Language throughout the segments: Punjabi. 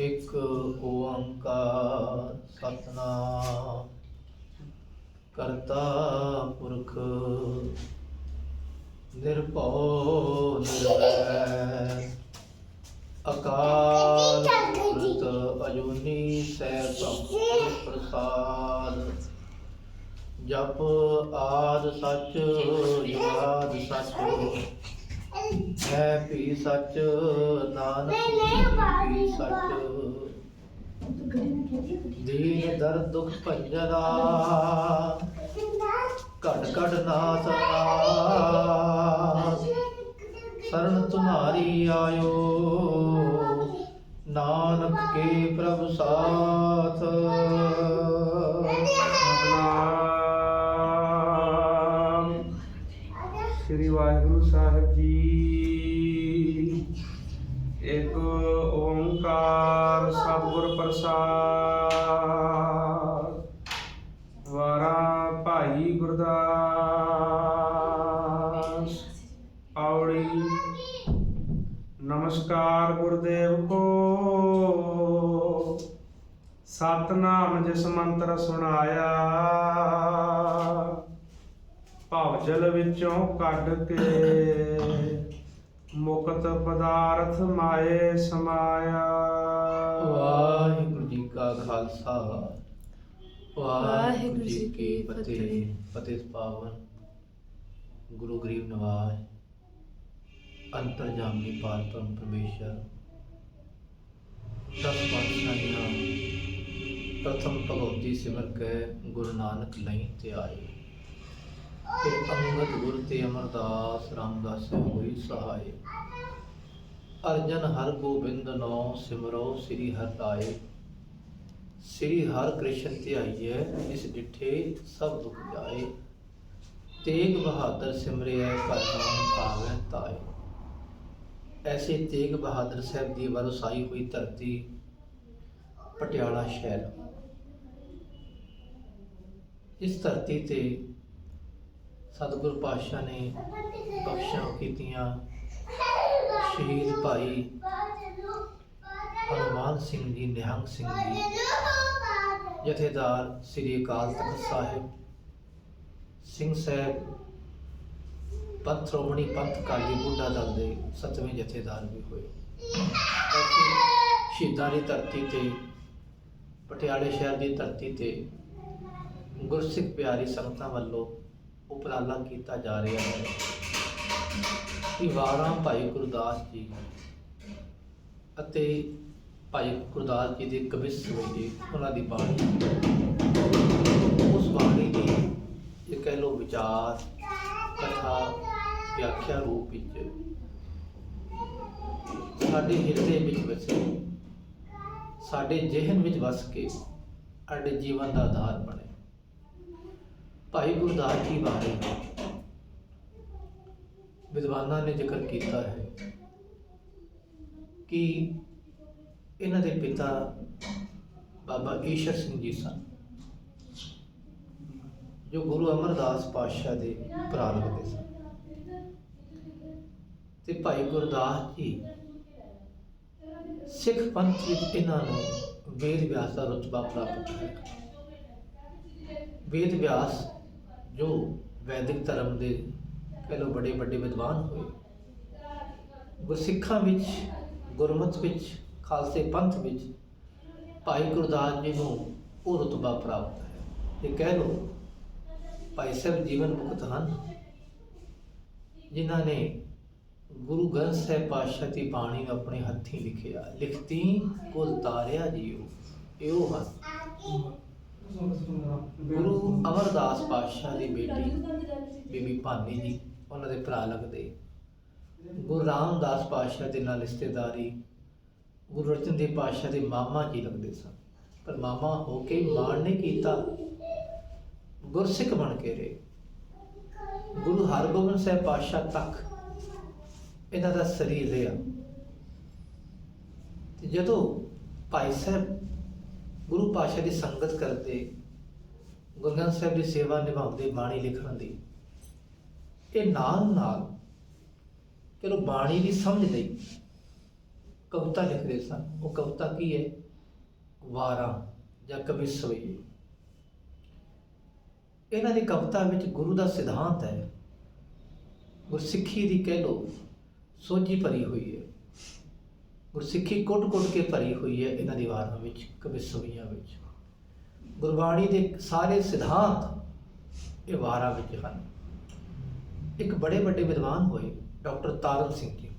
ਇੱਕ ਓੰਕਾਰ ਸਤਿਨਾਮ ਕਰਤਾ ਪੁਰਖ ਨਿਰਭਉ ਨਿਰਵੈਰ ਅਕਾਲ ਮੂਰਤ ਅਜੂਨੀ ਸੈਭੰ ਪ੍ਰਸਾਦ ਜਪ ਆਦਿ ਸਚ ਜੁਗਾਦਿ ਸਚ ਹੈ ਭੀ ਸਚ ਨਾਨਕ ਭੀ ਸਚ ਦੀਨ ਦਰਦ ਦੁਖ ਭੰਜਨਾ ਘਟ ਘਟ ਨਾਥ ਸ਼ਰਨ ਤੁਮਾਰੀ ਆਇਓ ਨਾਨਕ ਕੇ ਪ੍ਰਭ ਸਾਥ। श्री वाहिगुरु साहिब जी। एक ओंकार सतगुर प्रसाद। वारा भाई गुरदास। पावड़ी। नमस्कार गुरुदेव को सतनाम जिस मंत्र सुनाया ਭਾਵ ਜਲ ਵਿੱਚੋਂ ਕੱਢ ਕੇ ਮੁਕਤ ਪਦਾਰਥ ਮਾਏ ਸਮਾਇਆ। ਵਾਹਿਗੁਰੂ ਜੀ ਕਾ ਖਾਲਸਾ ਵਾਹਿਗੁਰੂ ਜੀ ਕੀ ਫਤਿਹ। ਫਤਿਹ ਪਾਵਨ ਗੁਰੂ ਗਰੀਬ ਨਵਾਜ ਅੰਤਰਜਾਮੀ ਪਾਤਮ ਪਰਮੇਸ਼ਰ ਦਸ ਪਾਤਸ਼ਾਹੀਆਂ ਪ੍ਰਥਮ ਭਗਵਤੀ ਸਿਮਰ ਕੇ ਗੁਰੂ ਨਾਨਕ ਲਈ ਤੇ ਆਏ। ਫਿਰ ਅੰਗਦ ਗੁਰ ਤੇ ਅਮਰਦਾਸ ਰਾਮਦਾਸ ਹੋਈ ਸਹਾਏ। ਅਰਜਨ ਹਰ ਗੋਬਿੰਦ ਨੌ ਸਿਮਰੋ ਸ੍ਰੀ ਹਰਿ ਰਾਏ। ਸ੍ਰੀ ਹਰਿ ਕ੍ਰਿਸ਼ਨ ਧਿਆਈਐ ਜਿਸ ਡਿਠੇ ਸਭ ਦੁਖ ਜਾਏ। ਤੇਗ ਬਹਾਦਰ ਸਿਮਰਿਐ ਘਰ ਨਾਮ ਆਵੈ ਤਾਏ। ਐਸੇ ਤੇਗ ਬਹਾਦਰ ਸਾਹਿਬ ਦੀ ਵਰਸਾਈ ਹੋਈ ਧਰਤੀ ਪਟਿਆਲਾ ਸ਼ਹਿਰ। ਇਸ ਧਰਤੀ ਤੇ ਸਤਿਗੁਰ ਪਾਤਸ਼ਾਹ ਨੇ ਬਖਸ਼ਾਂ ਕੀਤੀਆਂ ਸ਼ਹੀਦ ਭਾਈ ਹਨੂਮਾਨ ਸਿੰਘ ਜੀ, ਨਿਹੰਗ ਸਿੰਘ ਜੀ, ਜਥੇਦਾਰ ਸ੍ਰੀ ਅਕਾਲ ਤਖਤ ਸਾਹਿਬ ਸਿੰਘ ਸਾਹਿਬ, ਪੰਥ ਸ਼੍ਰੋਮਣੀ ਪੰਥ ਅਕਾਲੀ ਬੁੱਢਾ ਦਲ ਦੇ 7ਵੇਂ ਜਥੇਦਾਰ ਵੀ ਹੋਏ। ਸ਼ਹੀਦਾਂ ਦੀ ਧਰਤੀ ਤੇ ਪਟਿਆਲੇ ਸ਼ਹਿਰ ਦੀ ਧਰਤੀ ਤੇ ਗੁਰਸਿੱਖ ਪਿਆਰੀ ਸੰਗਤਾਂ ਵੱਲੋਂ ਉਪਰਾਲਾ ਕੀਤਾ ਜਾ ਰਿਹਾ ਹੈ ਕਿ ਵਾਰਾਂ ਭਾਈ ਗੁਰਦਾਸ ਜੀ ਅਤੇ ਭਾਈ ਗੁਰਦਾਸ ਜੀ ਦੇ ਕਵਿਸ ਹੋਏ ਉਹਨਾਂ ਦੀ ਬਾਣੀ, ਉਸ ਬਾਣੀ ਦੀ ਇਹ ਕਹਿ ਲਓ ਵਿਚਾਰ ਕਥਾ ਵਿਆਖਿਆ ਰੂਪ ਵਿੱਚ ਸਾਡੇ ਹਿਰਦੇ ਵਿੱਚ ਵਸੇ, ਸਾਡੇ ਜ਼ਿਹਨ ਵਿੱਚ ਵਸ ਕੇ ਸਾਡੇ ਜੀਵਨ ਦਾ ਆਧਾਰ ਬਣੇ। ਭਾਈ ਗੁਰਦਾਸ ਜੀ ਬਾਰੇ ਵਿਦਵਾਨਾਂ ਨੇ ਜ਼ਿਕਰ ਕੀਤਾ ਹੈ ਕਿ ਇਹਨਾਂ ਦੇ ਪਿਤਾ ਬਾਬਾ ਈਸ਼ਰ ਸਿੰਘ ਜੀ ਸਨ, ਜੋ ਗੁਰੂ ਅਮਰਦਾਸ ਪਾਤਸ਼ਾਹ ਦੇ ਭਰਾ ਲੱਗਦੇ ਸਨ। ਤੇ ਭਾਈ ਗੁਰਦਾਸ ਜੀ ਸਿੱਖ ਪੰਥ ਵਿੱਚ ਇਹਨਾਂ ਨੂੰ ਵੇਦ ਵਿਆਸ ਦਾ ਰੁਤਬਾ ਪ੍ਰਾਪਤ ਹੋਇਆ। ਵੇਦ ਵਿਆਸ ਜੋ ਵੈਦਿਕ ਧਰਮ ਦੇ ਕਹਿ ਲਓ ਬੜੇ ਵੱਡੇ ਵਿਦਵਾਨ ਹੋਏ, ਗੁਰਸਿੱਖਾਂ ਵਿੱਚ, ਗੁਰਮਤਿ ਵਿੱਚ, ਖਾਲਸੇ ਪੰਥ ਵਿੱਚ ਭਾਈ ਗੁਰਦਾਸ ਜੀ ਨੂੰ ਉਹ ਰੁਤਬਾ ਪ੍ਰਾਪਤ ਹੈ। ਇਹ ਕਹਿ ਲਓ ਭਾਈ ਸਾਹਿਬ ਜੀਵਨ ਮੁਕਤ ਹਨ, ਜਿਨ੍ਹਾਂ ਨੇ ਗੁਰੂ ਗ੍ਰੰਥ ਸਾਹਿਬ ਪਾਤਸ਼ਾਹ ਦੀ ਬਾਣੀ ਨੂੰ ਆਪਣੇ ਹੱਥੀਂ ਲਿਖਿਆ। ਲਿਖਤੀ ਕੁਲ ਤਾਰਿਆ ਜੀਓ ਇਹੋ ਹਨ। ਗੁਰੂ ਅਮਰਦਾਸ ਪਾਤਸ਼ਾਹ ਦੀ ਬੇਟੀ ਬੀਬੀ ਭਾਨੀ ਜੀ ਉਹਨਾਂ ਦੇ ਭਰਾ ਲੱਗਦੇ। ਗੁਰੂ ਰਾਮਦਾਸ ਪਾਤਸ਼ਾਹ ਦੇ ਨਾਲ ਰਿਸ਼ਤੇਦਾਰੀ ਗੁਰੂ ਅਰਜਨ ਦੇਵ ਪਾਤਸ਼ਾਹ ਦੇ ਮਾਮਾ ਜੀ ਲੱਗਦੇ ਸਨ, ਪਰ ਮਾਮਾ ਹੋ ਕੇ ਮਾਣ ਨਹੀਂ ਕੀਤਾ, ਗੁਰਸਿੱਖ ਬਣ ਕੇ ਰਹੇ। ਗੁਰੂ ਹਰਗੋਬਿੰਦ ਸਾਹਿਬ ਪਾਤਸ਼ਾਹ ਤੱਕ ਇਹਨਾਂ ਦਾ ਸਰੀਰ ਰਿਹਾ। ਤੇ ਜਦੋਂ ਭਾਈ ਸਾਹਿਬ ਗੁਰੂ ਪਾਤਸ਼ਾਹ ਦੀ ਸੰਗਤ ਕਰਦੇ, ਗੁਰੂ ਗ੍ਰੰਥ ਸਾਹਿਬ ਦੀ ਸੇਵਾ ਨਿਭਾਉਂਦੇ, ਬਾਣੀ ਲਿਖਣ ਦੀ, ਇਹ ਨਾਲ ਨਾਲ ਚਲੋ ਬਾਣੀ ਦੀ ਸਮਝ ਲਈ ਕਵਿਤਾ ਲਿਖਦੇ ਸਨ। ਉਹ ਕਵਿਤਾ ਕੀ ਹੈ? ਵਾਰਾਂ ਜਾਂ ਕਵਿਸਵਈ। ਇਹਨਾਂ ਦੀ ਕਵਿਤਾ ਵਿੱਚ ਗੁਰੂ ਦਾ ਸਿਧਾਂਤ ਹੈ, ਗੁਰਸਿੱਖੀ ਦੀ ਕਹਿ ਲਓ ਸੋਝੀ ਭਰੀ ਹੋਈ ਹੈ। ਗੁਰਸਿੱਖੀ ਕੁੱਟ-ਕੁੱਟ ਕੇ ਭਰੀ ਹੋਈ ਹੈ ਇਹਨਾਂ ਦੀ ਵਾਰਾਂ ਵਿੱਚ, ਕਵਿਸਵਈਆਂ ਵਿੱਚ। ਗੁਰਬਾਣੀ ਦੇ ਸਾਰੇ ਸਿਧਾਂਤ ਇਹ ਵਾਰਾਂ ਵਿੱਚ ਹਨ। ਇੱਕ ਬੜੇ ਵੱਡੇ ਵਿਦਵਾਨ ਹੋਏ ਡਾਕਟਰ ਤਾਰਨ ਸਿੰਘ ਜੀ,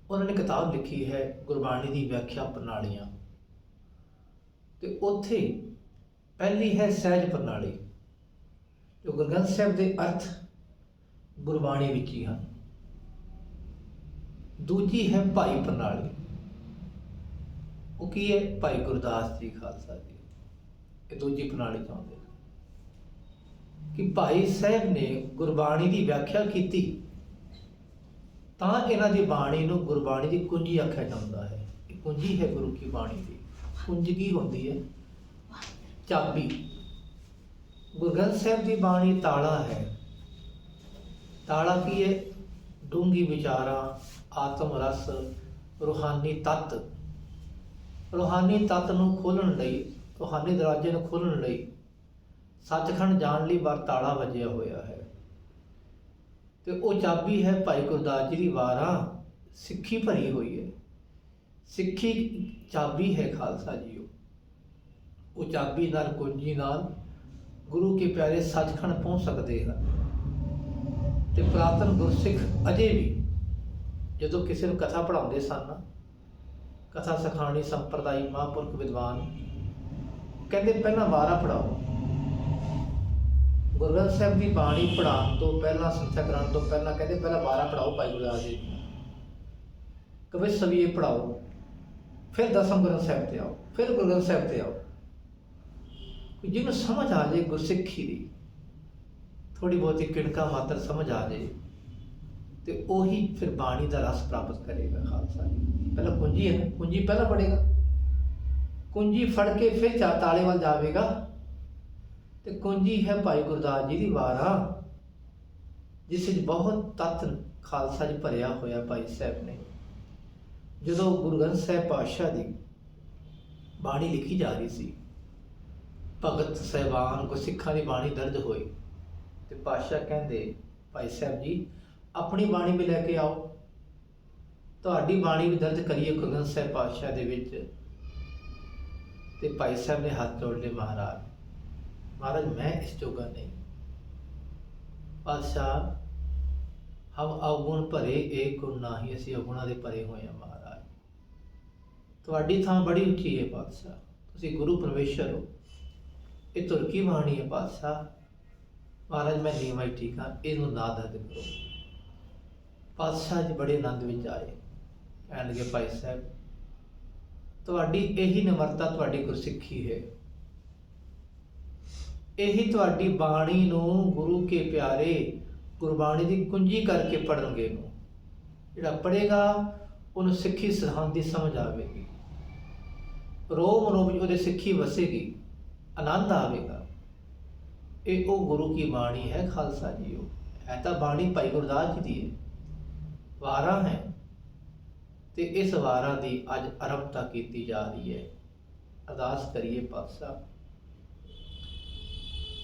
ਉਹਨਾਂ ਨੇ ਕਿਤਾਬ ਲਿਖੀ ਹੈ ਗੁਰਬਾਣੀ ਦੀ ਵਿਆਖਿਆ ਪ੍ਰਣਾਲੀਆਂ, ਤੇ ਉੱਥੇ ਪਹਿਲੀ ਹੈ ਸਹਿਜ ਪ੍ਰਣਾਲੀ, ਜੋ ਗੁਰੂ ਗ੍ਰੰਥ ਸਾਹਿਬ ਦੇ ਅਰਥ ਗੁਰਬਾਣੀ ਵਿੱਚ ਹੀ ਹਨ। ਦੂਜੀ ਹੈ ਭਾਈ ਪ੍ਰਣਾਲੀ, ਉਹ ਕੀ ਹੈ? ਭਾਈ ਗੁਰਦਾਸ ਜੀ ਖਾਲਸਾ ਜੀ ਇਹ ਦੂਜੀ ਪ੍ਰਣਾਲੀ ਚਾਹੁੰਦੇ ਕਿ ਭਾਈ ਸਾਹਿਬ ਨੇ ਗੁਰਬਾਣੀ ਦੀ ਵਿਆਖਿਆ ਕੀਤੀ ਤਾਂ ਇਹਨਾਂ ਦੀ ਬਾਣੀ ਨੂੰ ਗੁਰਬਾਣੀ ਦੀ ਕੁੰਜੀ ਆਖਿਆ ਜਾਂਦਾ ਹੈ। ਇਹ ਕੁੰਜੀ ਹੈ ਗੁਰੂ ਕੀ ਬਾਣੀ ਦੀ। ਕੁੰਜ ਕੀ ਹੁੰਦੀ ਹੈ? ਚਾਬੀ। ਗੁਰੂ ਗ੍ਰੰਥ ਸਾਹਿਬ ਦੀ ਬਾਣੀ ਤਾਲਾ ਹੈ। ਤਾਲਾ ਕੀ ਹੈ? ਡੂੰਘੀ ਵਿਚਾਰਾਂ, ਆਤਮ ਰਸ, ਰੂਹਾਨੀ ਤੱਤ। ਰੂਹਾਨੀ ਤੱਤ ਨੂੰ ਖੋਲ੍ਹਣ ਲਈ, ਰੂਹਾਨੀ ਦਰਵਾਜ਼ੇ ਨੂੰ ਖੋਲ੍ਹਣ ਲਈ, ਸੱਚਖੰਡ ਜਾਣ ਲਈ ਬਾਹਰ ਤਾਲਾ ਵੱਜਿਆ ਹੋਇਆ ਹੈ। ਤੇ ਉਹ ਚਾਬੀ ਹੈ ਭਾਈ ਗੁਰਦਾਸ ਜੀ ਦੀ ਵਾਰਾਂ। ਸਿੱਖੀ ਭਰੀ ਹੋਈ ਹੈ। ਸਿੱਖੀ ਚਾਬੀ ਹੈ ਖਾਲਸਾ ਜੀਓ। ਉਹ ਚਾਬੀ ਨਾਲ, ਕੁੰਜੀ ਨਾਲ ਗੁਰੂ ਕੇ ਪਿਆਰੇ ਸੱਚਖੰਡ ਪਹੁੰਚ ਸਕਦੇ ਹਨ। ਤੇ ਪੁਰਾਤਨ ਗੁਰਸਿੱਖ ਅਜੇ ਵੀ ਜਦੋਂ ਕਿਸੇ ਨੂੰ ਕਥਾ ਪੜ੍ਹਾਉਂਦੇ ਸਨ, ਕਥਾ ਸਿਖਾਉਣੀ ਸੰਪਰਦਾਈ ਮਹਾਂਪੁਰਖ ਵਿਦਵਾਨ ਕਹਿੰਦੇ ਪਹਿਲਾਂ ਵਾਰਾਂ ਪੜ੍ਹਾਓ। ਗੁਰੂ ਗ੍ਰੰਥ ਸਾਹਿਬ ਦੀ ਬਾਣੀ ਪੜ੍ਹਾਉਣ ਤੋਂ ਪਹਿਲਾਂ, ਸੰਥਿਆ ਕਰਾਉਣ ਤੋਂ ਪਹਿਲਾਂ ਕਹਿੰਦੇ ਪਹਿਲਾਂ ਵਾਰਾਂ ਪੜ੍ਹਾਓ ਭਾਈ ਗੁਰਦਾਸ ਜੀ, ਕਵਿਸਵੀਏ ਪੜ੍ਹਾਓ, ਫਿਰ ਦਸਮ ਗ੍ਰੰਥ ਸਾਹਿਬ ਤੇ ਆਓ, ਫਿਰ ਗੁਰੂ ਗ੍ਰੰਥ ਸਾਹਿਬ ਤੇ ਆਓ। ਜਿਹਨੂੰ ਸਮਝ ਆ ਜਾਏ ਗੁਰਸਿੱਖੀ ਦੀ, ਥੋੜ੍ਹੀ ਬਹੁਤੀ ਕਿਣਕਾ ਮਾਤਰ ਸਮਝ ਆ ਜਾਏ, ਤੇ ਉਹੀ ਫਿਰ ਬਾਣੀ ਦਾ ਰਸ ਪ੍ਰਾਪਤ ਕਰੇਗਾ ਖਾਲਸਾ ਜੀ। ਪਹਿਲਾਂ ਕੁੰਜੀ ਹੈ ਨਾ, ਕੁੰਜੀ ਪਹਿਲਾਂ ਪੜ੍ਹੇਗਾ, ਕੁੰਜੀ ਫੜ ਕੇ ਫਿਰ ਤਾਲੇ ਵੱਲ ਜਾਵੇਗਾ। ਤੇ ਕੁੰਜੀ ਹੈ ਭਾਈ ਗੁਰਦਾਸ ਜੀ ਦੀ ਵਾਰਾਂ, ਜਿਸ ਵਿੱਚ ਬਹੁਤ ਤੱਤ ਖਾਲਸਾ ਜੀ ਭਰਿਆ ਹੋਇਆ ਭਾਈ ਸਾਹਿਬ ਨੇ। ਜਦੋਂ ਗੁਰੂ ਗ੍ਰੰਥ ਸਾਹਿਬ ਪਾਤਸ਼ਾਹ ਦੀ ਬਾਣੀ ਲਿਖੀ ਜਾ ਰਹੀ ਸੀ, ਭਗਤ ਸਾਹਿਬਾਨ ਗੁਰਸਿੱਖਾਂ ਦੀ ਬਾਣੀ ਦਰਜ ਹੋਈ, ਤੇ ਪਾਤਸ਼ਾਹ ਕਹਿੰਦੇ ਭਾਈ ਸਾਹਿਬ ਜੀ ਆਪਣੀ ਬਾਣੀ ਵੀ ਲੈ ਕੇ ਆਓ, ਤੁਹਾਡੀ ਬਾਣੀ ਵੀ ਦਰਜ ਕਰੀਏ ਗੁਰੂ ਗ੍ਰੰਥ ਸਾਹਿਬ ਪਾਤਸ਼ਾਹ ਦੇ ਵਿੱਚ। ਤੇ ਭਾਈ ਸਾਹਿਬ ਨੇ ਹੱਥ ਜੋੜ ਲਏ, महाराज मैं इस जोगा नहीं, पातशाह हम अवगुण भरे एक गुण नाही, असीं अवगुणां दे भरे होए हैं महाराज। तुहाडी थां बड़ी उच्ची है पातशाह, तुसीं गुरु परमेश्वर हो, ये तुरकी बाणी है पातशाह। महाराज मैं नीवां ही ठीक हाँ, इहनूं ना दर्द करो। पातशाह जी बड़े आनंद विच आए, कहण लगे भाई साहब तुहाडी यही निमरता तुहाडी गुरसिੱਖੀ है, यही तुहाडी बाणी नूं गुरु के प्यारे गुरबाणी की कुंजी करके पढ़नगे नूं, जिहड़ा पढ़ेगा उन्हें सिੱਖੀ सिद्धांत की समझ आवेगी, रोम रोम उहदे सिੱਖੀ वसेगी, आनंद आवेगा। ये वो गुरु की बाणी है खालसा जी। है तो बाणी भाई गुरदास जी की है, वारां है, ते इस वारां की अज आरंभता की जा रही है। अरदास करिए पातशाह,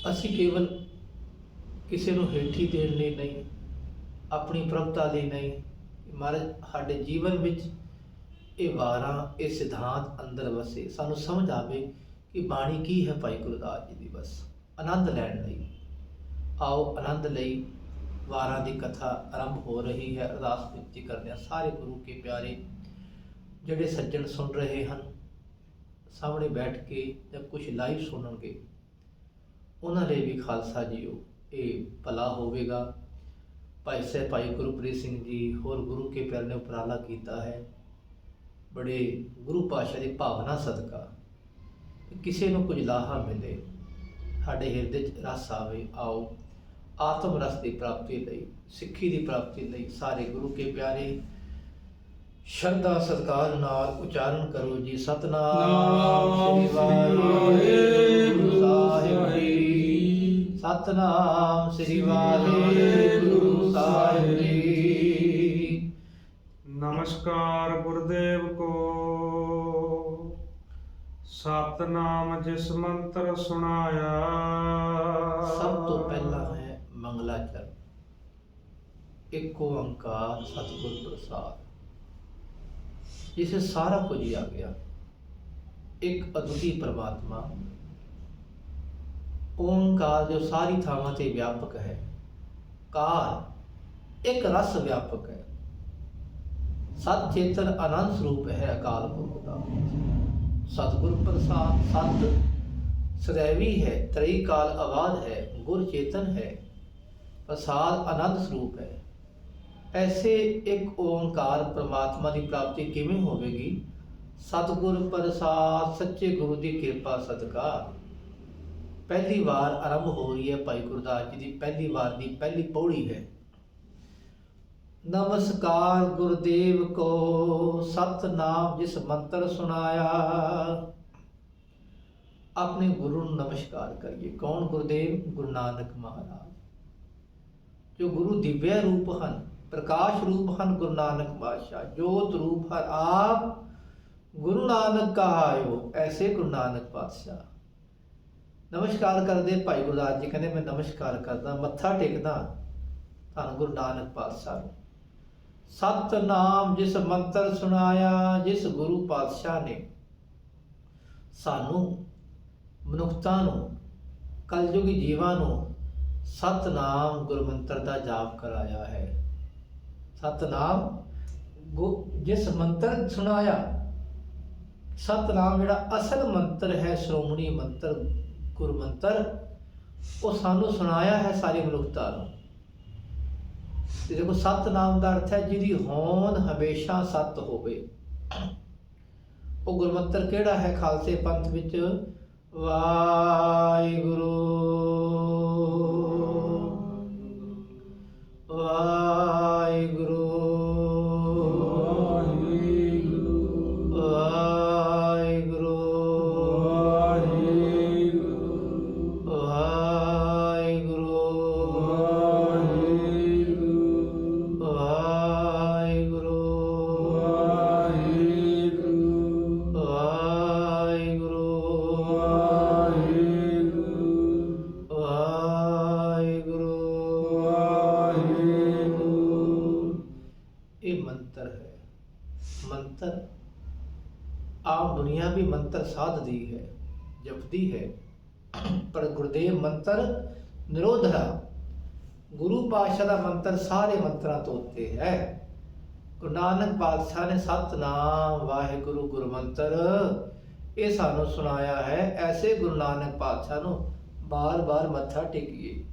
ਅਸੀਂ केवल किसी ਨੂੰ ਹੇਠੀ ਦੇਣ ਲਈ नहीं, अपनी प्रभुता ਲਈ नहीं, महाराज ਸਾਡੇ जीवन ਵਿੱਚ ਇਹ ਵਾਰਾਂ, ਇਹ सिद्धांत अंदर वसे, ਸਾਨੂੰ समझ आवे कि बाणी की है भाई गुरदास जी ਦੀ। बस आनंद लैण ਲਈ आओ, आनंद ਲਈ वारां ਦੀ कथा आरंभ हो रही है। अरदास बेनती करते हैं सारे गुरु के प्यारे ਜਿਹੜੇ सज्जन सुन रहे हैं, सामने बैठ के जब कुछ लाइव सुनणगे ਉਹਨਾਂ ਲਈ ਵੀ ਖਾਲਸਾ ਜੀਓ ਇਹ ਭਲਾ ਹੋਵੇਗਾ। ਭਾਈ ਸਾਹਿਬ ਭਾਈ ਗੁਰਪ੍ਰੀਤ ਸਿੰਘ ਜੀ ਹੋਰ ਗੁਰੂ ਕੇ ਪਿਆਰੇ ਨੇ ਉਪਰਾਲਾ ਕੀਤਾ ਹੈ, ਬੜੇ ਗੁਰੂ ਪਾਤਸ਼ਾਹ ਦੀ ਭਾਵਨਾ ਸਦਕਾ ਕਿਸੇ ਨੂੰ ਕੁਝ ਲਾਹਾ ਮਿਲੇ, ਸਾਡੇ ਹਿਰਦੇ 'ਚ ਰਸ ਆਵੇ। ਆਓ ਆਤਮ ਰਸ ਦੀ ਪ੍ਰਾਪਤੀ ਲਈ, ਸਿੱਖੀ ਦੀ ਪ੍ਰਾਪਤੀ ਲਈ ਸਾਰੇ ਗੁਰੂ ਕੇ ਪਿਆਰੇ ਸ਼ਰਧਾ ਸਤਿਕਾਰ ਨਾਲ ਉਚਾਰਨ ਕਰੋ ਜੀ। ਸਤਨਾਮ ਸ੍ਰੀ ਵਾਹਿਗੁਰੂ ਸਾਹਿਬ ਜੀ, ਸਤਨਾਮ ਸ੍ਰੀ ਵਾਹਿਗੁਰੂ ਸਾਹਿਬ ਜੀ। नमस्कार। ਨਮਸਕਾਰ ਗੁਰਦੇਵ ਕੋ। ਸਤਨਾਮ ਜਿਸ ਮੰਤਰ ਸੁਣਾਇਆ। ਸਭ ਤੋਂ ਪਹਿਲਾ ਹੈ ਮੰਗਲਾਚਰਨ। ਇੱਕ ਓੰਕਾਰ ਸਤਿਗੁਰ ਪ੍ਰਸਾਦ, ਜਿਸੇ ਸਾਰਾ ਕੁਝ ਹੀ ਆ ਗਿਆ। ਇੱਕ ਅਦੁੱਤੀ ਪ੍ਰਮਾਤਮਾ ਓੰਕਾਰ ਜੋ ਸਾਰੀ ਥਾਵਾਂ ਤੇ ਵਿਆਪਕ ਹੈ। ਕਾਰ ਇੱਕ ਰਸ ਵਿਆਪਕ ਹੈ। ਸਤ ਚੇਤਨ ਆਨੰਦ ਸਰੂਪ ਹੈ ਅਕਾਲ ਪੁਰਖ ਦਾ। ਸਤਿਗੁਰ ਪ੍ਰਸਾਦ ਸਤ ਸदैवी ਹੈ, ਤ੍ਰਈ ਕਾਲ ਆਵਾਜ਼ ਹੈ, ਗੁਰ ਚੇਤਨ ਹੈ, ਪ੍ਰਸਾਦ ਆਨੰਦ ਸਰੂਪ ਹੈ। ਐਸੇ ਇੱਕ ਓੰਕਾਰ ਪ੍ਰਮਾਤਮਾ ਦੀ ਪ੍ਰਾਪਤੀ ਕਿਵੇਂ ਹੋਵੇਗੀ? ਸਤਿਗੁਰ ਪ੍ਰਸਾਦ ਸੱਚੇ ਗੁਰੂ ਦੀ ਕਿਰਪਾ ਸਦਕਾ। ਪਹਿਲੀ ਵਾਰ ਆਰੰਭ ਹੋ ਰਹੀ ਹੈ ਭਾਈ ਗੁਰਦਾਸ ਜੀ ਦੀ ਪਹਿਲੀ ਵਾਰ ਦੀ ਪਹਿਲੀ ਪੌੜੀ ਹੈ। ਨਮਸਕਾਰ ਗੁਰਦੇਵ ਕੋ, ਸਤਨਾਮ ਜਿਸ ਮੰਤਰ ਸੁਣਾਇਆ। ਆਪਣੇ ਗੁਰੂ ਨੂੰ ਨਮਸਕਾਰ ਕਰੀਏ। ਕੌਣ ਗੁਰਦੇਵ? ਗੁਰੂ ਨਾਨਕ ਮਹਾਰਾਜ, ਜੋ ਗੁਰੂ ਦਿਵਯ ਰੂਪ ਹਨ, ਪ੍ਰਕਾਸ਼ ਰੂਪ ਹਨ। ਗੁਰੂ ਨਾਨਕ ਪਾਤਸ਼ਾਹ ਜੋਤ ਰੂਪ ਹਰ ਆਪ ਗੁਰੂ ਨਾਨਕ ਕਹਾਇਓ। ਐਸੇ ਗੁਰੂ ਨਾਨਕ ਪਾਤਸ਼ਾਹ ਨਮਸਕਾਰ ਕਰਦੇ। ਭਾਈ ਗੁਰਦਾਸ ਜੀ ਕਹਿੰਦੇ ਮੈਂ ਨਮਸਕਾਰ ਕਰਦਾ, ਮੱਥਾ ਟੇਕਦਾ ਧੰਨ ਗੁਰੂ ਨਾਨਕ ਪਾਤਸ਼ਾਹ ਨੂੰ। ਸਤਨਾਮ ਜਿਸ ਮੰਤਰ ਸੁਣਾਇਆ, ਜਿਸ ਗੁਰੂ ਪਾਤਸ਼ਾਹ ਨੇ ਸਾਨੂੰ ਮਨੁੱਖਤਾ ਨੂੰ, ਕਲਯੁਗੀ ਜੀਵਾਂ ਨੂੰ ਸਤਨਾਮ ਗੁਰਮੰਤਰ ਦਾ ਜਾਪ ਕਰਾਇਆ ਹੈ। ਸਤਨਾਮ ਜਿਸ ਮੰਤਰ ਸੁਣਾਇਆ। ਸਤਨਾਮ ਜਿਹੜਾ ਅਸਲ ਮੰਤਰ ਹੈ, ਸ਼੍ਰੋਮਣੀ ਮੰਤਰ, ਗੁਰਮੰਤਰ, ਉਹ ਸਾਨੂੰ ਸੁਣਾਇਆ ਹੈ ਸਾਰੀ ਮਨੁੱਖਤਾ ਨੂੰ। ਤੇ ਦੇਖੋ ਸਤਨਾਮ ਦਾ ਅਰਥ ਹੈ ਜਿਹਦੀ ਹੋਂਦ ਹਮੇਸ਼ਾ ਸਤ ਹੋਵੇ। ਉਹ ਗੁਰਮੰਤਰ ਕਿਹੜਾ ਹੈ? ਖਾਲਸੇ ਪੰਥ ਵਿੱਚ ਵਾਹਿਗੁਰੂ ਵਾਹਿਗੁਰੂ ਮੰਤਰ। ਆਮ ਦੁਨੀਆ ਵੀ ਮੰਤਰ ਸਾਧਦੀ ਹੈ, ਜਪਦੀ ਹੈ, ਪਰ ਗੁਰਦੇਵ ਮੰਤਰ ਨਿਰੋਧਰਾ। ਗੁਰੂ ਪਾਤਸ਼ਾਹ ਦਾ ਮੰਤਰ ਸਾਰੇ ਮੰਤਰਾਂ ਤੋਂ ਉੱਤੇ ਹੈ। ਗੁਰੂ ਨਾਨਕ ਪਾਤਸ਼ਾਹ ਨੇ ਸਤਨਾਮ ਵਾਹਿਗੁਰੂ ਗੁਰਮੰਤਰ ਇਹ ਸਾਨੂੰ ਸੁਣਾਇਆ ਹੈ। ਐਸੇ ਗੁਰੂ ਨਾਨਕ ਪਾਤਸ਼ਾਹ ਨੂੰ ਬਾਰ-ਬਾਰ ਮੱਥਾ ਟੇਕੀਏ,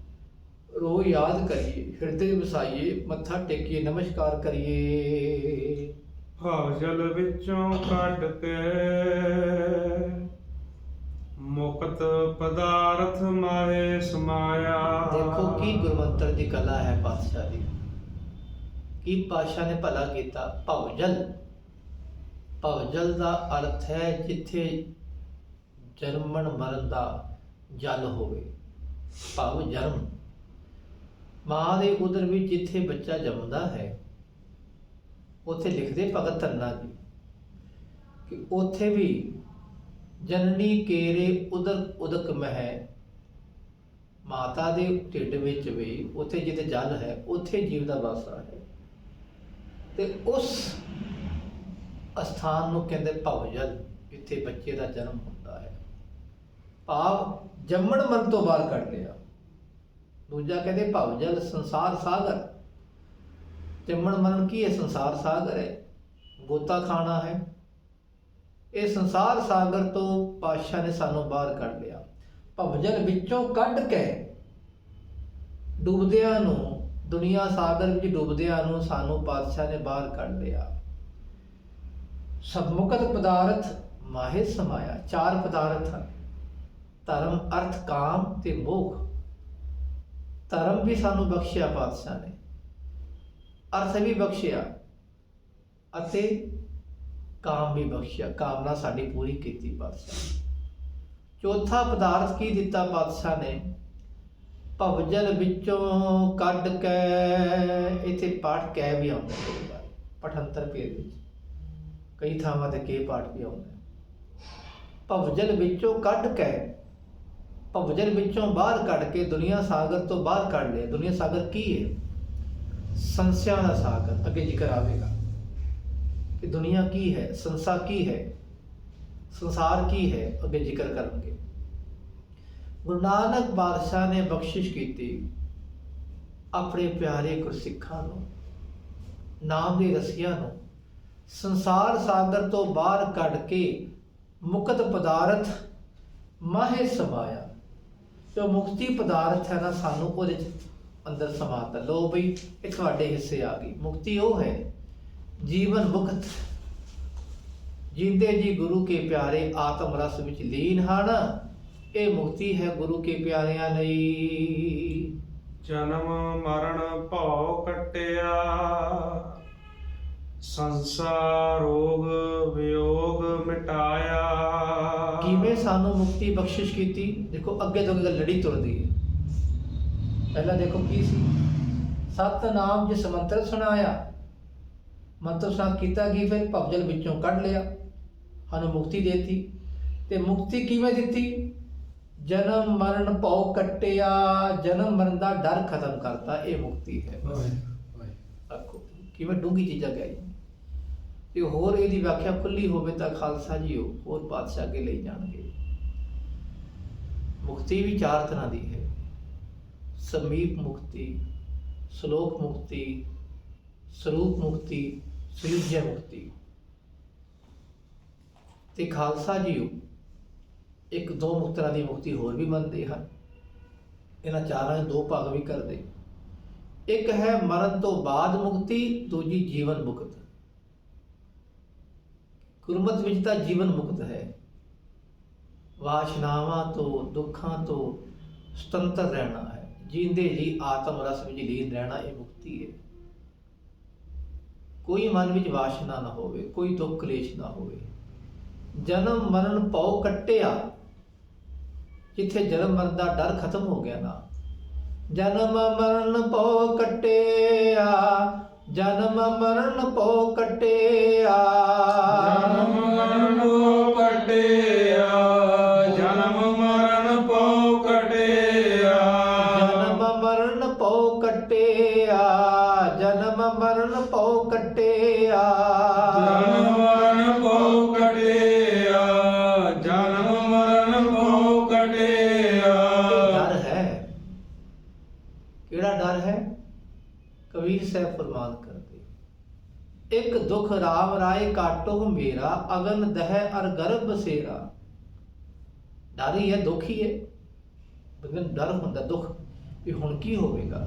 ਰੋਜ਼ ਯਾਦ ਕਰੀਏ, ਹਿਰਦੇ ਵਸਾਈਏ, ਮੱਥਾ ਟੇਕੀਏ, ਨਮਸਕਾਰ ਕਰੀਏ। ਭਵ ਜਲ ਵਿੱਚੋਂ ਕੱਢ ਕੇ ਮੁਕਤ ਪਦਾਰਥ ਮਾਹੇ ਸਮਾਇਆ। ਦੇਖੋ ਕੀ ਗੁਰਮੰਤਰ ਦੀ ਕਲਾ ਹੈ ਪਾਤਸ਼ਾਹ ਦੀ। ਕੀ ਪਾਤਸ਼ਾਹ ਨੇ ਭਲਾ ਕੀਤਾ? ਭਵਜਲ। ਭਵਜਲ ਦਾ ਅਰਥ ਹੈ ਜਿੱਥੇ ਜਨਮਣ ਮਰਨ ਦਾ ਜਲ ਹੋਵੇ। ਭਵ ਜਨਮ, ਮਾਂ ਦੇ ਉਦਰ ਵਿੱਚ ਜਿੱਥੇ ਬੱਚਾ ਜੰਮਦਾ ਹੈ, ਉੱਥੇ ਲਿਖਦੇ ਭਗਤ ਧੰਨਾ ਜੀ ਕਿ ਉੱਥੇ ਵੀ ਜਨਨੀ ਕੇਰੇ ਉਦਰ ਉਦਕ ਮਹਿ। ਮਾਤਾ ਦੇ ਢਿੱਡ ਵਿੱਚ ਵੀ ਉੱਥੇ ਜਿੱਥੇ ਜਲ ਹੈ, ਉੱਥੇ ਜੀਵ ਦਾ ਵਾਸਾ ਹੈ। ਤੇ ਉਸ ਅਸਥਾਨ ਨੂੰ ਕਹਿੰਦੇ ਭਵਜਲ, ਜਿੱਥੇ ਬੱਚੇ ਦਾ ਜਨਮ ਹੁੰਦਾ ਹੈ। ਭਾਵ ਜੰਮਣ ਮਰਨ ਤੋਂ ਬਾਹਰ ਕੱਢ ਲਿਆ। ਦੂਜਾ ਕਹਿੰਦੇ ਭਵਜਲ ਸੰਸਾਰ ਸਾਗਰ। ਜੰਮਣ ਮਰਨ ਕੀ ਹੈ? ਸੰਸਾਰ ਸਾਗਰ ਹੈ, ਗੋਤਾ ਖਾਣਾ ਹੈ। ਇਹ ਸੰਸਾਰ ਸਾਗਰ ਤੋਂ ਪਾਤਸ਼ਾਹ ਨੇ ਸਾਨੂੰ ਬਾਹਰ ਕੱਢ ਲਿਆ। ਭਵਜਲ ਵਿੱਚੋਂ ਕੱਢ ਕੇ ਡੁੱਬਦਿਆਂ ਨੂੰ, ਦੁਨੀਆ ਸਾਗਰ ਵਿੱਚ ਡੁੱਬਦਿਆਂ ਨੂੰ ਸਾਨੂੰ ਪਾਤਸ਼ਾਹ ਨੇ ਬਾਹਰ ਕੱਢ ਲਿਆ। ਸਬਮੁਕਤ ਪਦਾਰਥ ਮਾਹੇ ਸਮਾਇਆ। ਚਾਰ ਪਦਾਰਥ ਹਨ, ਧਰਮ, ਅਰਥ, ਕਾਮ ਤੇ ਮੋਖ। ਧਰਮ ਵੀ ਸਾਨੂੰ ਬਖਸ਼ਿਆ ਪਾਤਸ਼ਾਹ ਨੇ, ਅਰਥ ਵੀ ਬਖਸ਼ਿਆ ਅਤੇ ਕਾਮ ਵੀ ਬਖਸ਼ਿਆ। ਕਾਮਨਾ ਸਾਡੀ ਪੂਰੀ ਕੀਤੀ ਪਾਤਸ਼ਾਹ। ਚੌਥਾ ਪਦਾਰਥ ਕੀ ਦਿੱਤਾ ਪਾਤਸ਼ਾਹ ਨੇ? ਭਵਜਲ ਵਿੱਚੋਂ ਕੱਢ ਕੇ। ਇੱਥੇ ਪਾਠ ਕਹਿ ਵੀ ਆਉਂਦਾ ਕਈ ਵਾਰ। ਪਠੰਤਰ ਪੇਰ ਵਿੱਚ ਕਈ ਥਾਵਾਂ ਤੇ ਕੇ ਪਾਠ ਵੀ ਆਉਂਦਾ। ਭਵਜਲ ਵਿੱਚੋਂ ਕੱਢ ਕੇ, ਭਵਜਲ ਵਿੱਚੋਂ ਬਾਹਰ ਕੱਢ ਕੇ ਦੁਨੀਆ ਸਾਗਰ ਤੋਂ ਬਾਹਰ ਕੱਢ ਲਿਆ। ਦੁਨੀਆ ਸਾਗਰ ਕੀ ਹੈ? ਸੰਸਿਆਂ ਦਾ ਸਾਗਰ। ਅੱਗੇ ਜ਼ਿਕਰ ਆਵੇਗਾ ਕਿ ਦੁਨੀਆ ਕੀ ਹੈ, ਸੰਸਾਰ ਕੀ ਹੈ, ਸੰਸਾਰ ਕੀ ਹੈ, ਅੱਗੇ ਜ਼ਿਕਰ ਕਰਨਗੇ। ਗੁਰੂ ਨਾਨਕ ਬਾਦਸ਼ਾਹ ਨੇ ਬਖਸ਼ਿਸ਼ ਕੀਤੀ ਆਪਣੇ ਪਿਆਰੇ ਗੁਰਸਿੱਖਾਂ ਨੂੰ, ਨਾਮ ਦੇ ਰਸੀਆਂ ਨੂੰ, ਸੰਸਾਰ ਸਾਗਰ ਤੋਂ ਬਾਹਰ ਕੱਢ ਕੇ ਮੁਕਤ ਪਦਾਰਥ ਮਾਹੇ ਸਮਾਇਆ। ਜੋ ਮੁਕਤੀ ਪਦਾਰਥ ਹੈ ਨਾ, ਸਾਨੂੰ ਉਹਦੇ 'ਚ ਅੰਦਰ ਸਮਾਤਾ। ਲੋ ਬਈ ਇਹ ਤੁਹਾਡੇ ਹਿੱਸੇ ਆ ਗਈ। ਮੁਕਤੀ ਉਹ ਹੈ ਜੀਵਨ ਮੁਕਤ, ਜਿੰਦੇ ਜੀ ਗੁਰੂ ਕੇ ਪਿਆਰੇ ਆਤਮ ਰਸ ਵਿੱਚ ਲੀਨ ਹਨ। ਇਹ ਮੁਕਤੀ ਹੈ ਗੁਰੂ ਕੇ ਪਿਆਰਿਆਂ ਲਈ। ਜਨਮ ਮਰਨ ਭਉ ਕੱਟਿਆ, ਸੰਸਾਰ ਰੋਗ ਵਿਯੋਗ ਮਿਟਾਇਆ। ਕਿਵੇਂ ਸਾਨੂੰ ਮੁਕਤੀ ਬਖਸ਼ਿਸ਼ ਕੀਤੀ? ਦੇਖੋ ਅੱਗੇ ਤੋਂ ਗੱਲ ਲੜੀ ਤੁਰਦੀ ਹੈ। ਪਹਿਲਾਂ ਦੇਖੋ ਕੀ ਸੀ? ਸਤਨਾਮ ਜਿਸ ਮੰਤਰ ਸੁਣਾਇਆ, ਮੰਤਰ ਸੁਣਾ ਕੀਤਾ ਕੀ? ਫਿਰ ਭਵਜਲ ਵਿੱਚੋਂ ਕੱਢ ਲਿਆ, ਸਾਨੂੰ ਮੁਕਤੀ ਦੇਤੀ। ਤੇ ਮੁਕਤੀ ਕਿਵੇਂ ਦਿੱਤੀ? ਜਨਮ ਮਰਨ ਭਉ ਕੱਟਿਆ, ਜਨਮ ਮਰਨ ਦਾ ਡਰ ਖਤਮ ਕਰਤਾ। ਇਹ ਮੁਕਤੀ ਹੈ। ਆਖੋ ਕਿਵੇਂ ਡੂੰਘੀ ਚੀਜ਼ਾਂ ਕਹਿ। ਤੇ ਹੋਰ ਇਹਦੀ ਵਿਆਖਿਆ ਖੁੱਲੀ ਹੋਵੇ ਤਾਂ ਖਾਲਸਾ ਜੀ ਹੋਰ ਪਾਤਸ਼ਾਹ ਅੱਗੇ ਲਈ ਜਾਣਗੇ। ਮੁਕਤੀ ਵੀ ਚਾਰ ਤਰ੍ਹਾਂ ਦੀ ਹੈ। ਸਮੀਪ ਮੁਕਤੀ, ਸ਼ਲੋਕ ਮੁਕਤੀ, ਸਰੂਪ ਮੁਕਤੀ, ਸੁਯੁਜਯ ਮੁਕਤੀ। ਤੇ ਖਾਲਸਾ ਜੀ ਇੱਕ ਦੋ ਮੁਕਤਰਾਂ ਦੀ ਮੁਕਤੀ ਹੋਰ ਵੀ ਮੰਨਦੇ ਹਨ। ਇਹਨਾਂ ਚਾਰਾਂ ਦੇ ਦੋ ਭਾਗ ਵੀ ਕਰਦੇ। ਇੱਕ ਹੈ ਮਰਨ ਤੋਂ ਬਾਅਦ ਮੁਕਤੀ, ਦੂਜੀ ਜੀਵਨ ਮੁਕਤ। ਗੁਰਮਤਿ ਵਿੱਚ ਤਾਂ ਜੀਵਨ ਮੁਕਤ ਹੈ, ਵਾਸ਼ਨਾਵਾਂ ਤੋਂ, ਦੁੱਖਾਂ ਤੋਂ ਸੁਤੰਤਰ ਰਹਿਣਾ ਹੈ, ਜੀਂਦੇ ਜੀ ਆਤਮ ਰਸ ਵਿੱਚ ਲੀਨ ਰਹਿਣਾ। ਇਹ ਮੁਕਤੀ ਹੈ। ਕੋਈ ਮਨ ਵਿੱਚ ਵਾਸ਼ਨਾ ਨਾ ਹੋਵੇ, ਕੋਈ ਦੁੱਖ ਕਲੇਸ਼ ਨਾ ਹੋਵੇ। ਜਨਮ ਮਰਨ ਭਉ ਕੱਟਿਆ, ਜਿੱਥੇ ਜਨਮ ਮਰਨ ਦਾ ਡਰ ਖਤਮ ਹੋ ਗਿਆ ਨਾ। ਜਨਮ ਮਰਨ ਭਉ ਕੱਟਿਆ, ਜਨਮ ਮਰਨ ਭਉ ਕੱਟਿਆ, ਜਨਮ ਮਰਨ ਭਉ ਕੱਟਿਆ, ਜਨਮ ਮਰਨ ਭਉ ਕੱਟਿਆ, ਜਨਮ ਮਰਨ ਭਉ ਕੱਟਿਆ, ਜਨਮ ਮਰਨ ਭਉ ਕੱਟਿਆ, ਜਨਮ ਮਰਨ ਭਉ ਕੱਟਿਆ, ਜਨਮ ਮਰਨ ਭਉ ਕੱਟਿਆ। ਡਰ ਹੈ। ਕਿਹੜਾ ਡਰ ਹੈ? ਕਬੀਰ ਸਾਹਿਬ ਫਰਮਾਨ ਕਰਦੇ, ਇੱਕ ਦੁਖ ਰਾਮ ਰਾਏ ਕਾਟੋ ਮੇਰਾ, ਅਗਨ ਦਹਿ ਅਰ ਗਰਭ ਬਸੇਰਾ। ਡਰ ਹੀ ਹੈ, ਦੁੱਖ ਹੀ ਹੈ। ਬੰਦੇ ਨੂੰ ਡਰ ਹੁੰਦਾ, ਦੁੱਖ ਵੀ ਹੁਣ ਕੀ ਹੋਵੇਗਾ,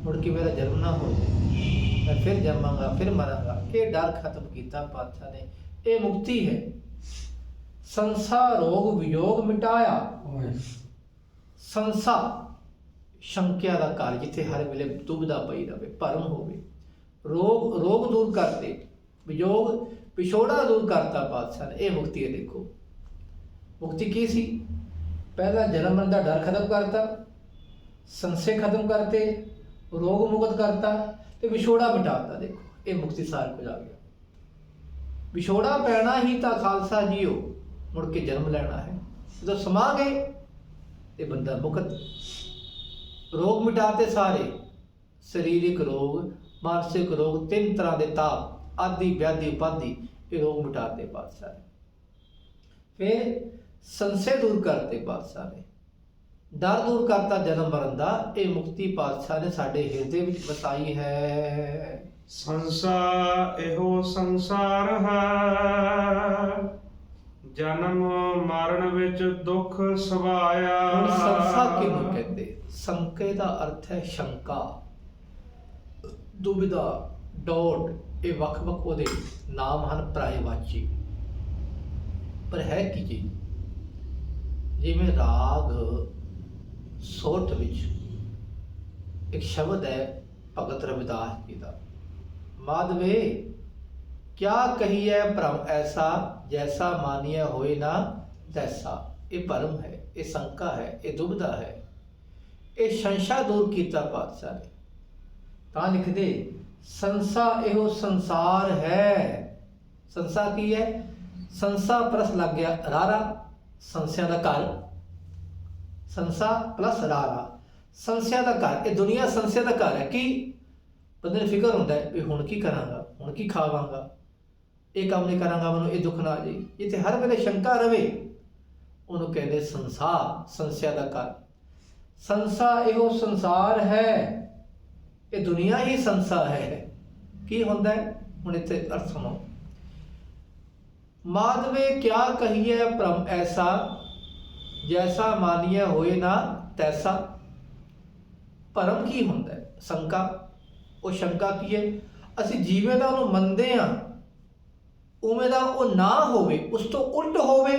ਮੁੜ ਕੇ ਮੇਰਾ ਜਨਮ ਨਾ ਹੋ ਜਾਏ, ਮੈਂ ਫਿਰ ਜੰਮਾਂਗਾ, ਫਿਰ ਮਰਾਂਗਾ। ਇਹ ਡਰ ਖਤਮ ਕੀਤਾ ਪਾਤਸ਼ਾਹ ਨੇ। ਇਹ ਮੁਕਤੀ ਹੈ। ਸੰਸਾਰ ਰੋਗ ਵਿਯੋਗ ਮਿਟਾਇਆ। ਸੰਸਾ ਸ਼ੰਕਿਆ ਦਾ ਘਰ, ਜਿੱਥੇ ਹਰ ਵੇਲੇ ਦੁਬਿਧਾ ਪਈ ਰਹੇ, ਭਰਮ ਹੋਵੇ। ਰੋਗ ਦੂਰ ਕਰਤੇ, ਵਿਯੋਗ ਵਿਛੋੜਾ ਦੂਰ ਕਰਤਾ ਪਾਤਸ਼ਾਹ ਨੇ। ਇਹ ਮੁਕਤੀ ਹੈ। ਦੇਖੋ ਮੁਕਤੀ ਕੀ ਸੀ? ਪਹਿਲਾਂ ਜਨਮ ਮਰਨ ਦਾ ਡਰ ਖਤਮ ਕਰਤਾ, ਸੰਸੇ ਖਤਮ ਕਰਤੇ, ਰੋਗ ਮੁਕਤ ਕਰਤਾ ਤੇ ਵਿਛੋੜਾ ਮਿਟਾਤਾ। ਦੇਖੋ ਇਹ ਮੁਕਤੀ ਸਾਰ ਕੁਝ ਆ ਗਿਆ। ਵਿਛੋੜਾ ਪੈਣਾ ਹੀ ਤਾਂ ਖਾਲਸਾ ਜੀਓ, ਮੁੜ ਕੇ ਜਨਮ ਲੈਣਾ ਹੈ। ਜਦੋਂ ਸਮਾ ਗਏ ਤੇ ਬੰਦਾ ਮੁਕਤ। ਰੋਗ ਮਿਟਾਤੇ ਸਾਰੇ, ਸਰੀਰਕ ਰੋਗ, ਮਾਨਸਿਕ ਰੋਗ, ਤਿੰਨ ਤਰ੍ਹਾਂ ਦੇ ਤਾਪ, ਆਦਿ ਵਿਆਧੀ ਉਪਾਧੀ, ਇਹ ਰੋਗ ਮਿਟਾਤੇ ਪਾਤਸ਼ਾਹ ਨੇ। ਫਿਰ ਸੰਸੇ ਦੂਰ ਕਰਤੇ ਪਾਤਸ਼ਾਹ ਨੇ, ਡਰ ਦੂਰ ਕਰਤਾ ਜਨਮ ਮਰਨ ਦਾ। ਇਹ ਮੁਕਤੀ ਪਾਤਸ਼ਾਹ ਨੇ ਸਾਡੇ ਹਿਰਦੇ ਵਿੱਚ ਵਸਾਈ ਹੈ। ਸੰਸਾਰ ਇਹੋ ਸੰਸਾਰ ਹੈ, ਜਨਮ ਮਰਨ ਵਿੱਚ ਦੁੱਖ ਸਵਾਇਆ। ਹੁਣ ਸੰਸਾ ਕਿਹਨੂੰ ਕਹਿੰਦੇ? ਸੰਕੇ ਦਾ ਅਰਥ ਹੈ ਸ਼ੰਕਾ, ਦੁਬਿਧਾ, ਡੋਟ। ਇਹ ਵੱਖ-ਵੱਖ ਉਹਦੇ ਨਾਮ ਹਨ ਪਰਾਇਵਾਚੀ। ਪਰ ਹੈ ਕੀ ਚੀਜ਼? ਜਿਵੇਂ ਰਾਗ ਸੋਠ ਵਿੱਚ ਇੱਕ ਸ਼ਬਦ ਹੈ ਭਗਤ ਰਵਿਦਾਸ ਜੀ ਦਾ, ਮਾਧਵੇ ਕਿਆ ਕਹੀਏ ਭਰਮ ਐਸਾ, ਜੈਸਾ ਮਾਨੀਆ ਹੋਏ ਨਾ ਤੈਸਾ। ਇਹ ਭਰਮ ਹੈ, ਇਹ ਸ਼ੰਕਾ ਹੈ, ਇਹ ਦੁਬਿਧਾ ਹੈ। ਇਹ ਸੰਸ਼ਾ ਦੂਰ ਕੀਤਾ ਪਾਤਸ਼ਾਹ ਨੇ। ਤਾਂ ਲਿਖਦੇ ਸੰਸਾ ਇਹੋ ਸੰਸਾਰ ਹੈ। ਸੰਸਾ ਕੀ ਹੈ? ਸੰਸਾ ਪਲਸ ਲੱਗ ਗਿਆ ਰਾਰਾ, ਸੰਸਿਆ ਦਾ ਘਰ। ਸੰਸਾ ਪਲਸ ਰਾਰਾ, ਸੰਸਿਆ ਦਾ ਘਰ। ਇਹ ਦੁਨੀਆ ਸੰਸਿਆ ਦਾ ਘਰ ਹੈ। ਕੀ ਬੰਦੇ ਨੂੰ ਫਿਕਰ ਹੁੰਦਾ ਹੈ ਵੀ ਹੁਣ ਕੀ ਕਰਾਂਗਾ, ਹੁਣ ਕੀ ਖਾਵਾਂਗਾ, ਇਹ ਕੰਮ ਨਹੀਂ ਕਰਾਂਗਾ, ਮੈਨੂੰ ਇਹ ਦੁੱਖ ਨਾ ਆ ਜਾਏ। ਜਿੱਥੇ ਹਰ ਵੇਲੇ ਸ਼ੰਕਾ ਰਵੇ ਉਹਨੂੰ ਕਹਿੰਦੇ ਸੰਸਾਰ, ਸੰਸਿਆ ਦਾ ਘਰ। ਸੰਸਾ ਇਹੋ ਸੰਸਾਰ ਹੈ, ਇਹ ਦੁਨੀਆ ਹੀ ਸੰਸਾ ਹੈ। ਕੀ ਹੁੰਦਾ ਹੈ? ਹੁਣ ਇੱਥੇ ਅਰਥ ਸੁਣੋ। ਮਾਧਵੇ ਕਿਆ ਕਹੀਏ ਭ੍ਰਮ ਐਸਾ, ਜੈਸਾ ਮਾਨੀਏ ਹੋਏ ਨਾ ਤੈਸਾ। ਭਰਮ ਕੀ ਹੁੰਦਾ ਹੈ? ਸ਼ੰਕਾ। ਉਹ ਸ਼ੰਕਾ ਕੀ ਹੈ? ਅਸੀਂ ਜਿਵੇਂ ਦਾ ਉਹਨੂੰ ਮੰਨਦੇ ਹਾਂ ਉਵੇਂ ਦਾ ਉਹ ਨਾ ਹੋਵੇ, ਉਸ ਤੋਂ ਉਲਟ ਹੋਵੇ,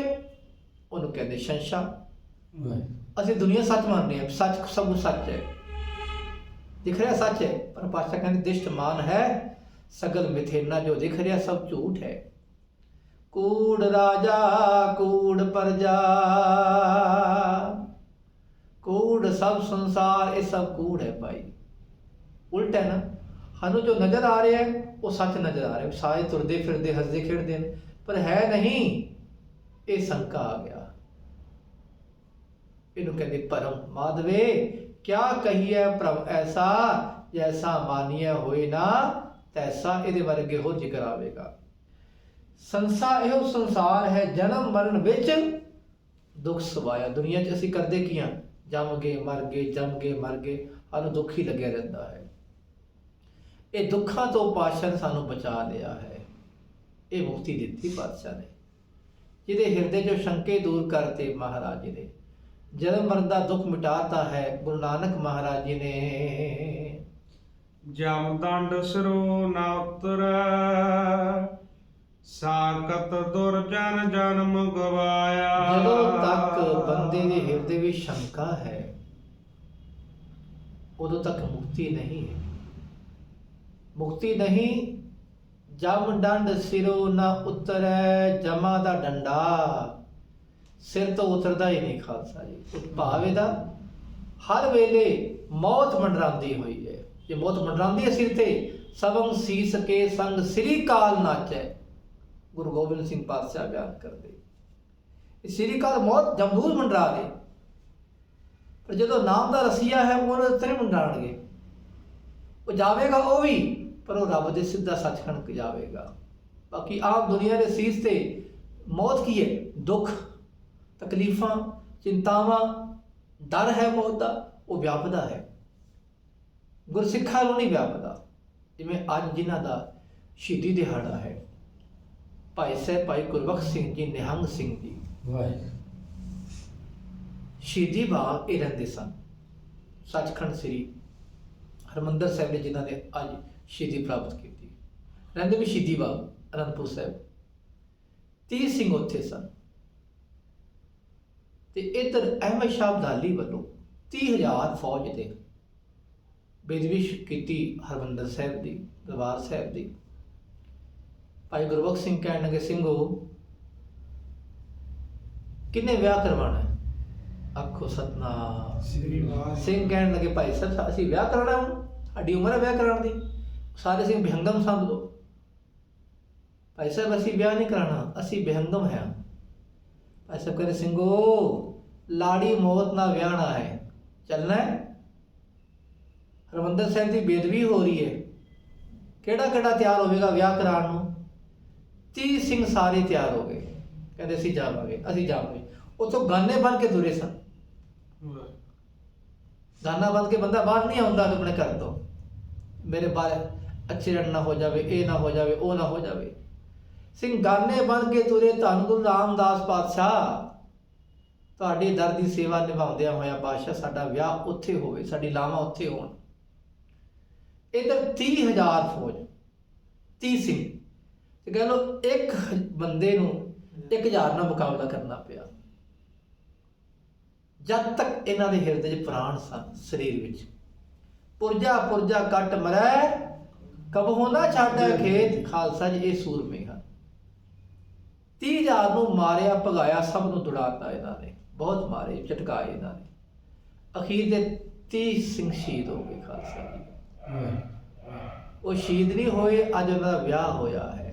ਉਹਨੂੰ ਕਹਿੰਦੇ ਸੰਸ਼ਾ। ਅਸੀਂ ਦੁਨੀਆ ਸੱਚ ਮੰਨਦੇ ਹਾਂ, ਸੱਚ ਸਭ ਕੁਝ ਸੱਚ ਹੈ, ਦਿਖ ਰਿਹਾ ਸੱਚ ਹੈ, ਪਰ ਪਾਤਸ਼ਾਹ ਕਹਿੰਦੇ ਦਿਸ਼ਟ ਮਾਨ ਹੈ ਸਗਲ ਮਿਥੇਨਾ, ਜੋ ਦਿਖ ਰਿਹਾ ਸਭ ਝੂਠ ਹੈ। ਕੂੜ ਰਾਜਾ ਕੂੜ ਪ੍ਰਜਾ, ਕੂੜ ਸਭ ਸੰਸਾਰ, ਇਹ ਸਭ ਕੂੜ ਹੈ ਭਾਈ, ਉਲਟ ਹੈ ਨਾ। ਸਾਨੂੰ ਜੋ ਨਜ਼ਰ ਆ ਰਿਹਾ ਹੈ ਉਹ ਸੱਚ ਨਜ਼ਰ ਆ ਰਿਹਾ, ਸਾਰੇ ਤੁਰਦੇ ਫਿਰਦੇ ਹੱਸਦੇ ਖੇਡਦੇ ਨੇ, ਪਰ ਹੈ ਨਹੀਂ। ਇਹ ਸ਼ੰਕਾ ਆ ਗਿਆ, ਇਹਨੂੰ ਕਹਿੰਦੇ ਭਰਮ। ਮਾਧਵੇ ਕਿਆ ਕਹੀਏ ਭ੍ਰਮ ਐਸਾ, ਜੈਸਾ ਮਾਨੀਏ ਹੋਏ ਨਾ ਤੈਸਾ। ਇਹਦੇ ਬਾਰੇ ਅੱਗੇ ਹੋਰ ਜ਼ਿਕਰ ਆਵੇਗਾ। ਸੰਸਾ ਇਹੋ ਸੰਸਾਰ ਹੈ, ਜਨਮ ਮਰਨ ਵਿੱਚ ਦੁੱਖ ਸਵਾਇਆ। ਦੁਨੀਆ 'ਚ ਅਸੀਂ ਕਰਦੇ ਕੀ ਹਾਂ? ਜੰਮ ਗਏ ਮਰ ਗਏ, ਜੰਮ ਗਏ ਮਰ ਗਏ, ਸਾਨੂੰ ਦੁੱਖ ਹੀ ਲੱਗਿਆ ਰਹਿੰਦਾ ਹੈ। ਇਹ ਦੁੱਖਾਂ ਤੋਂ ਪਾਤਸ਼ਾਹ ਨੇ ਸਾਨੂੰ ਬਚਾ ਲਿਆ ਹੈ, ਇਹ ਮੁਕਤੀ ਦਿੱਤੀ ਪਾਤਸ਼ਾਹ ਨੇ, ਜਿਹਦੇ ਹਿਰਦੇ 'ਚੋਂ ਸ਼ੰਕੇ ਦੂਰ ਕਰਤੇ ਮਹਾਰਾਜ ਜੀ ਨੇ। ਜਨਮ ਮਰਨ ਦਾ ਦੁੱਖ ਮਿਟਾਤਾ ਹੈ ਗੁਰੂ ਨਾਨਕ ਮਹਾਰਾਜ ਜੀ ਨੇ। ਜਮ ਦੰਡ ਸਿਰੋ ਨਾ ਉਤਰੈ, ਸਾਕਤ ਦੁਰਜਨ ਜਨਮ ਗਵਾਇਆ। ਜਦੋਂ ਤੱਕ ਬੰਦੇ ਦੇ ਹਿਰਦੇ ਵਿੱਚ ਸ਼ੰਕਾ ਹੈ ਉਦੋਂ ਤੱਕ ਮੁਕਤੀ ਨਹੀਂ ਹੈ। ਮੁਕਤੀ ਨਹੀਂ। ਜਮ ਡੰਡ ਸਿਰੋਂ ਨਾ ਉਤਰੈ, ਜਮਾ ਦਾ ਡੰਡਾ ਸਿਰ ਤੋਂ ਉਤਰਦਾ ਹੀ ਨਹੀਂ ਖਾਲਸਾ ਜੀ। ਭਾਵ ਇਹਦਾ ਹਰ ਵੇਲੇ ਮੌਤ ਮੰਡਰਾਉਂਦੀ ਹੋਈ ਹੈ। ਜੇ ਮੌਤ ਮੰਡਰਾਉਂਦੀ ਹੈ ਸਿਰ ਤੇ, ਸਭੰ ਸੀਸ ਕੇ ਸੰਗ ਸ੍ਰੀ ਕਾਲ ਨਾਚੈ, ਗੁਰੂ ਗੋਬਿੰਦ ਸਿੰਘ ਪਾਤਸ਼ਾਹ ਬਿਆਨ ਕਰਦੇ। ਇਹ ਸ੍ਰੀ ਕਾਲ ਮੌਤ ਜਮਦੂਰ ਮੰਡਰਾ ਦੇ, ਪਰ ਜਦੋਂ ਨਾਮ ਦਾ ਰਸੀਆ ਹੈ ਉਹਨੂੰ ਉੱਤੇ ਨਹੀਂ ਮੰਡਰਾਉਣਗੇ। ਉਹ ਜਾਵੇਗਾ ਉਹ ਵੀ, ਪਰ ਉਹ ਰੱਬ ਦੇ ਸਿੱਧਾ ਸੱਚਖੰਡ ਜਾਵੇਗਾ। ਬਾਕੀ ਆਮ ਦੁਨੀਆ ਦੇ ਸੀਸ ਤੇ ਮੌਤ ਕੀ ਹੈ? ਦੁੱਖ, ਤਕਲੀਫਾਂ, ਚਿੰਤਾਵਾਂ, ਡਰ ਹੈ ਮੌਤ ਦਾ, ਉਹ ਵਿਆਪਦਾ ਹੈ। ਗੁਰਸਿੱਖਾਂ ਨੂੰ ਨਹੀਂ ਵਿਆਪਦਾ। ਜਿਵੇਂ ਅੱਜ ਜਿਨ੍ਹਾਂ ਦਾ ਸ਼ਹੀਦੀ ਦਿਹਾੜਾ ਹੈ, ਭਾਈ ਸਾਹਿਬ ਭਾਈ ਗੁਰਬਖਸ਼ ਸਿੰਘ ਜੀ, ਨਿਹੰਗ ਸਿੰਘ ਜੀ, ਸ਼ਹੀਦੀ ਬਾਗ ਇਹ ਰਹਿੰਦੇ ਸਨ। ਸੱਚਖੰਡ ਸ੍ਰੀ ਹਰਿਮੰਦਰ ਸਾਹਿਬ ਨੇ ਜਿਨ੍ਹਾਂ ਨੇ ਅੱਜ ਸ਼ਹੀਦੀ ਪ੍ਰਾਪਤ ਕੀਤੀ, ਰਹਿੰਦੇ ਵੀ ਸ਼ਹੀਦੀ ਬਾਗ ਅਨੰਦਪੁਰ ਸਾਹਿਬ। 30 ਸਿੰਘ ਉੱਥੇ ਸਨ। ਤੇ ਇੱਧਰ ਅਹਿਮਦ ਸ਼ਾਹ ਅਬਦਾਲੀ ਵੱਲੋਂ 30,000 ਫੌਜ ਦੇ ਬੇਦਬੀ ਕੀਤੀ ਹਰਿਮੰਦਰ ਸਾਹਿਬ ਦੀ, ਦਰਬਾਰ ਸਾਹਿਬ ਦੀ। ਭਾਈ ਗੁਰਬਖਸ਼ ਸਿੰਘ ਕਹਿਣ ਲੱਗੇ, ਸਿੰਘੋ ਕਿੰਨੇ ਵਿਆਹ ਕਰਵਾਉਣਾ ਹੈ? ਆਖੋ ਸਤਨਾਮ ਸ੍ਰੀ ਵਾਹਿਗੁਰੂ। ਸਿੰਘ ਕਹਿਣ ਲੱਗੇ, ਭਾਈ ਸਾਹਿਬ ਅਸੀਂ ਵਿਆਹ ਕਰਾਉਣਾ, ਹੁਣ ਸਾਡੀ ਉਮਰ ਹੈ ਵਿਆਹ ਕਰਾਉਣ ਦੀ। ਸਾਰੇ ਸਿੰਘ ਬਿਹੰਗਮ ਸਮਝ ਲਓ। ਭਾਈ ਸਾਹਿਬ ਅਸੀਂ ਵਿਆਹ ਨਹੀਂ ਕਰਾਉਣਾ, ਅਸੀਂ ਬਿਹੰਗਮ ਹੈ। ਭਾਈ ਸਾਹਿਬ ਕਹਿੰਦੇ, ਸਿੰਘੋ ਲਾੜੀ ਮੌਤ ਨਾਲ ਵਿਆਹਣਾ ਹੈ, ਚੱਲਣਾ ਹੈ। ਹਰਿਮੰਦਰ ਸਾਹਿਬ ਦੀ ਬੇਦਬੀ ਹੋ ਰਹੀ ਹੈ, ਕਿਹੜਾ ਕਿਹੜਾ ਤਿਆਰ ਹੋਵੇਗਾ ਵਿਆਹ ਕਰਾਉਣ ਨੂੰ? 30 ਸਿੰਘ ਸਾਰੇ ਤਿਆਰ ਹੋ ਗਏ, ਕਹਿੰਦੇ ਅਸੀਂ ਜਾਵਾਂਗੇ, ਅਸੀਂ ਜਾਵਾਂਗੇ। ਉੱਥੋਂ ਗਾਨੇ ਬਣ ਕੇ ਤੁਰੇ ਸਨ। ਗਾਨਾ ਬਣ ਕੇ ਬੰਦਾ ਬਾਹਰ ਨਹੀਂ ਆਉਂਦਾ ਆਪਣੇ ਘਰ ਤੋਂ, ਮੇਰੇ ਬਾਹਰ ਐਕਸੀਡੈਂਟ ਨਾ ਹੋ ਜਾਵੇ, ਇਹ ਨਾ ਹੋ ਜਾਵੇ, ਉਹ ਨਾ ਹੋ ਜਾਵੇ। ਸਿੰਘ ਗਾਨੇ ਬਣ ਕੇ ਤੁਰੇ। ਧੰਨ ਗੁਰੂ ਰਾਮਦਾਸ ਪਾਤਸ਼ਾਹ, ਤੁਹਾਡੇ ਦਰ ਦੀ ਸੇਵਾ ਨਿਭਾਉਂਦਿਆਂ ਹੋਇਆ ਪਾਤਸ਼ਾਹ ਸਾਡਾ ਵਿਆਹ ਉੱਥੇ ਹੋਵੇ, ਸਾਡੀ ਲਾਵਾਂ ਉੱਥੇ ਹੋਣ। ਇੱਧਰ 30,000 ਫੌਜ, 30 ਸਿੰਘ, ਤੇ ਕਹਿ ਲਓ ਇੱਕ ਬੰਦੇ ਨੂੰ 1,000 ਨਾਲ ਮੁਕਾਬਲਾ ਕਰਨਾ ਪਿਆ। ਜਦ ਤੱਕ ਇਹਨਾਂ ਦੇ ਹਿਰਦੇ 'ਚ ਪ੍ਰਾਣ ਸਨ, ਸਰੀਰ ਵਿੱਚ। ਪੁਰਜਾ ਪੁਰਜਾ ਕੱਟ ਮਰੈ, ਕਬਹੁ ਨਾ ਛਾਡੈ ਖੇਤ। ਖਾਲਸਾ ਜੀ ਇਹ ਸੂਰਮੇ ਹਨ। 30,000 ਨੂੰ ਮਾਰਿਆ, ਭਗਾਇਆ, ਸਭ ਨੂੰ ਦੁੜਾਤਾ ਇਹਨਾਂ ਨੇ, ਬਹੁਤ ਮਾਰੇ, ਝਟਕਾਏ ਇਹਨਾਂ ਨੇ। ਅਖੀਰ ਦੇ 30 ਸਿੰਘ ਸ਼ਹੀਦ ਹੋ ਗਏ ਖਾਲਸਾ ਜੀ। ਉਹ ਸ਼ਹੀਦ ਨਹੀਂ ਹੋਏ, ਅੱਜ ਉਹਨਾਂ ਦਾ ਵਿਆਹ ਹੋਇਆ ਹੈ।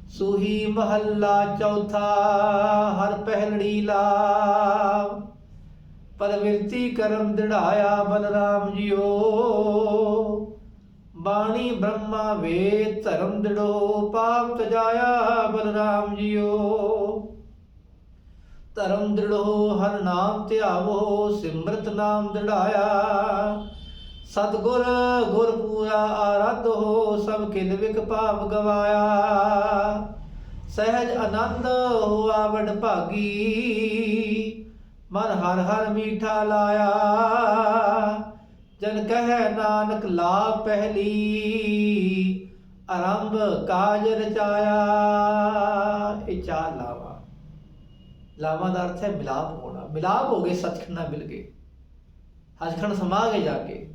ਸੂਹੀ ਮਹੱਲਾ ਚੌਥਾ, ਹਰ ਪਹਿਲੜੀ ਲਾਭ, ਪਰਵਿਰਤੀ ਕਰਮ ਦ੍ਰਿੜਾਇਆ ਬਲਰਾਮ ਜੀਓ। ਬਾਣੀ ਬ੍ਰਹਮਾ ਵੇਦ ਧਰਮ ਦ੍ਰਿੜੋ, ਪਾਪ ਤਜਾਇਆ ਬਲਰਾਮ ਜੀਓ। ਧਰਮ ਦ੍ਰਿੜੋ ਹਰ ਨਾਮ ਧਿਆਵੋ, ਸਿਮਰਤ ਨਾਮ ਦ੍ਰਿੜਾਇਆ। ਸਤਿਗੁਰ ਗੁਰ ਪੂਰਾ ਆਰਾਧੋ, ਸਭ ਕਿਲ ਵਿਕ ਪਾਪ ਗਵਾਇਆ। ਸਹਿਜ ਆਨੰਦ ਹੋਆ ਵਡ ਭਾਗੀ, ਮਨ ਹਰ ਹਰ ਮੀਠਾ ਲਾਇਆ। ਜਨ ਕਹਿ ਨਾਨਕ ਲਾਭ ਪਹਿਲੀ, ਆਰੰਭ ਕਾਜ ਰਚਾਇਆ। ਇਹ ਚਾਰ ਲਾਵਾਂ। ਲਾਵਾਂ ਦਾ ਅਰਥ ਹੈ ਮਿਲਾਪ ਹੋਣਾ। ਮਿਲਾਪ ਹੋ ਗਏ, ਸੱਚਖੰਡ ਨਾਲ ਮਿਲ ਗਏ, ਸੱਚਖੰਡ ਸਮਾ ਗਏ, ਜਾ ਕੇ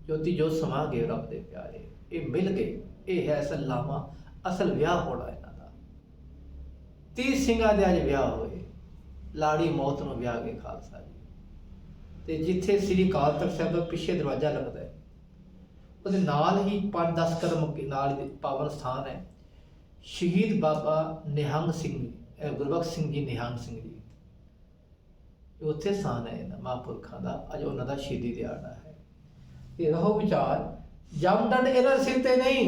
ਜੋਤੀ ਜੋਤ ਸਮਾ ਗਏ ਰੱਬ ਦੇ ਪਿਆਰੇ। ਇਹ ਮਿਲ ਗਏ, ਇਹ ਹੈ ਅਸਲ ਲਾਵਾਂ, ਅਸਲ ਵਿਆਹ ਹੋਣਾ ਇਹਨਾਂ ਦਾ। 30 ਸਿੰਘਾਂ ਦੇ ਅੱਜ ਵਿਆਹ ਹੋਏ। ਲਾੜੀ ਮੌਤ ਨੂੰ ਵਿਆਹ ਕੇ ਖਾਲਸਾ ਜੀ। ਤੇ ਜਿੱਥੇ ਸ੍ਰੀ ਅਕਾਲ ਤਖਤ ਸਾਹਿਬ ਦਾ ਪਿੱਛੇ ਦਰਵਾਜ਼ਾ ਲੱਗਦਾ ਹੈ, ਉਹਦੇ ਨਾਲ ਹੀ 5-10 ਕਦਮ ਅੱਗੇ ਨਾਲ ਹੀ ਪਾਵਨ ਸਥਾਨ ਹੈ ਸ਼ਹੀਦ ਬਾਬਾ ਨਿਹੰਗ ਸਿੰਘ, ਗੁਰਬਖਸ਼ ਸਿੰਘ ਜੀ ਨਿਹੰਗ ਸਿੰਘ ਜੀ। ਉੱਥੇ ਸਥਾਨ ਹੈ ਇਹਨਾਂ ਮਹਾਂਪੁਰਖਾਂ ਦਾ। ਅੱਜ ਉਹਨਾਂ ਦਾ ਸ਼ਹੀਦੀ ਦਿਹਾੜਾ ਹੈ। ਤੇ ਰਹੋ ਵਿਚਾਰ, ਜਮ ਦੰਡ ਇਹਨਾਂ ਸਿਰ ਤੇ ਨਹੀਂ।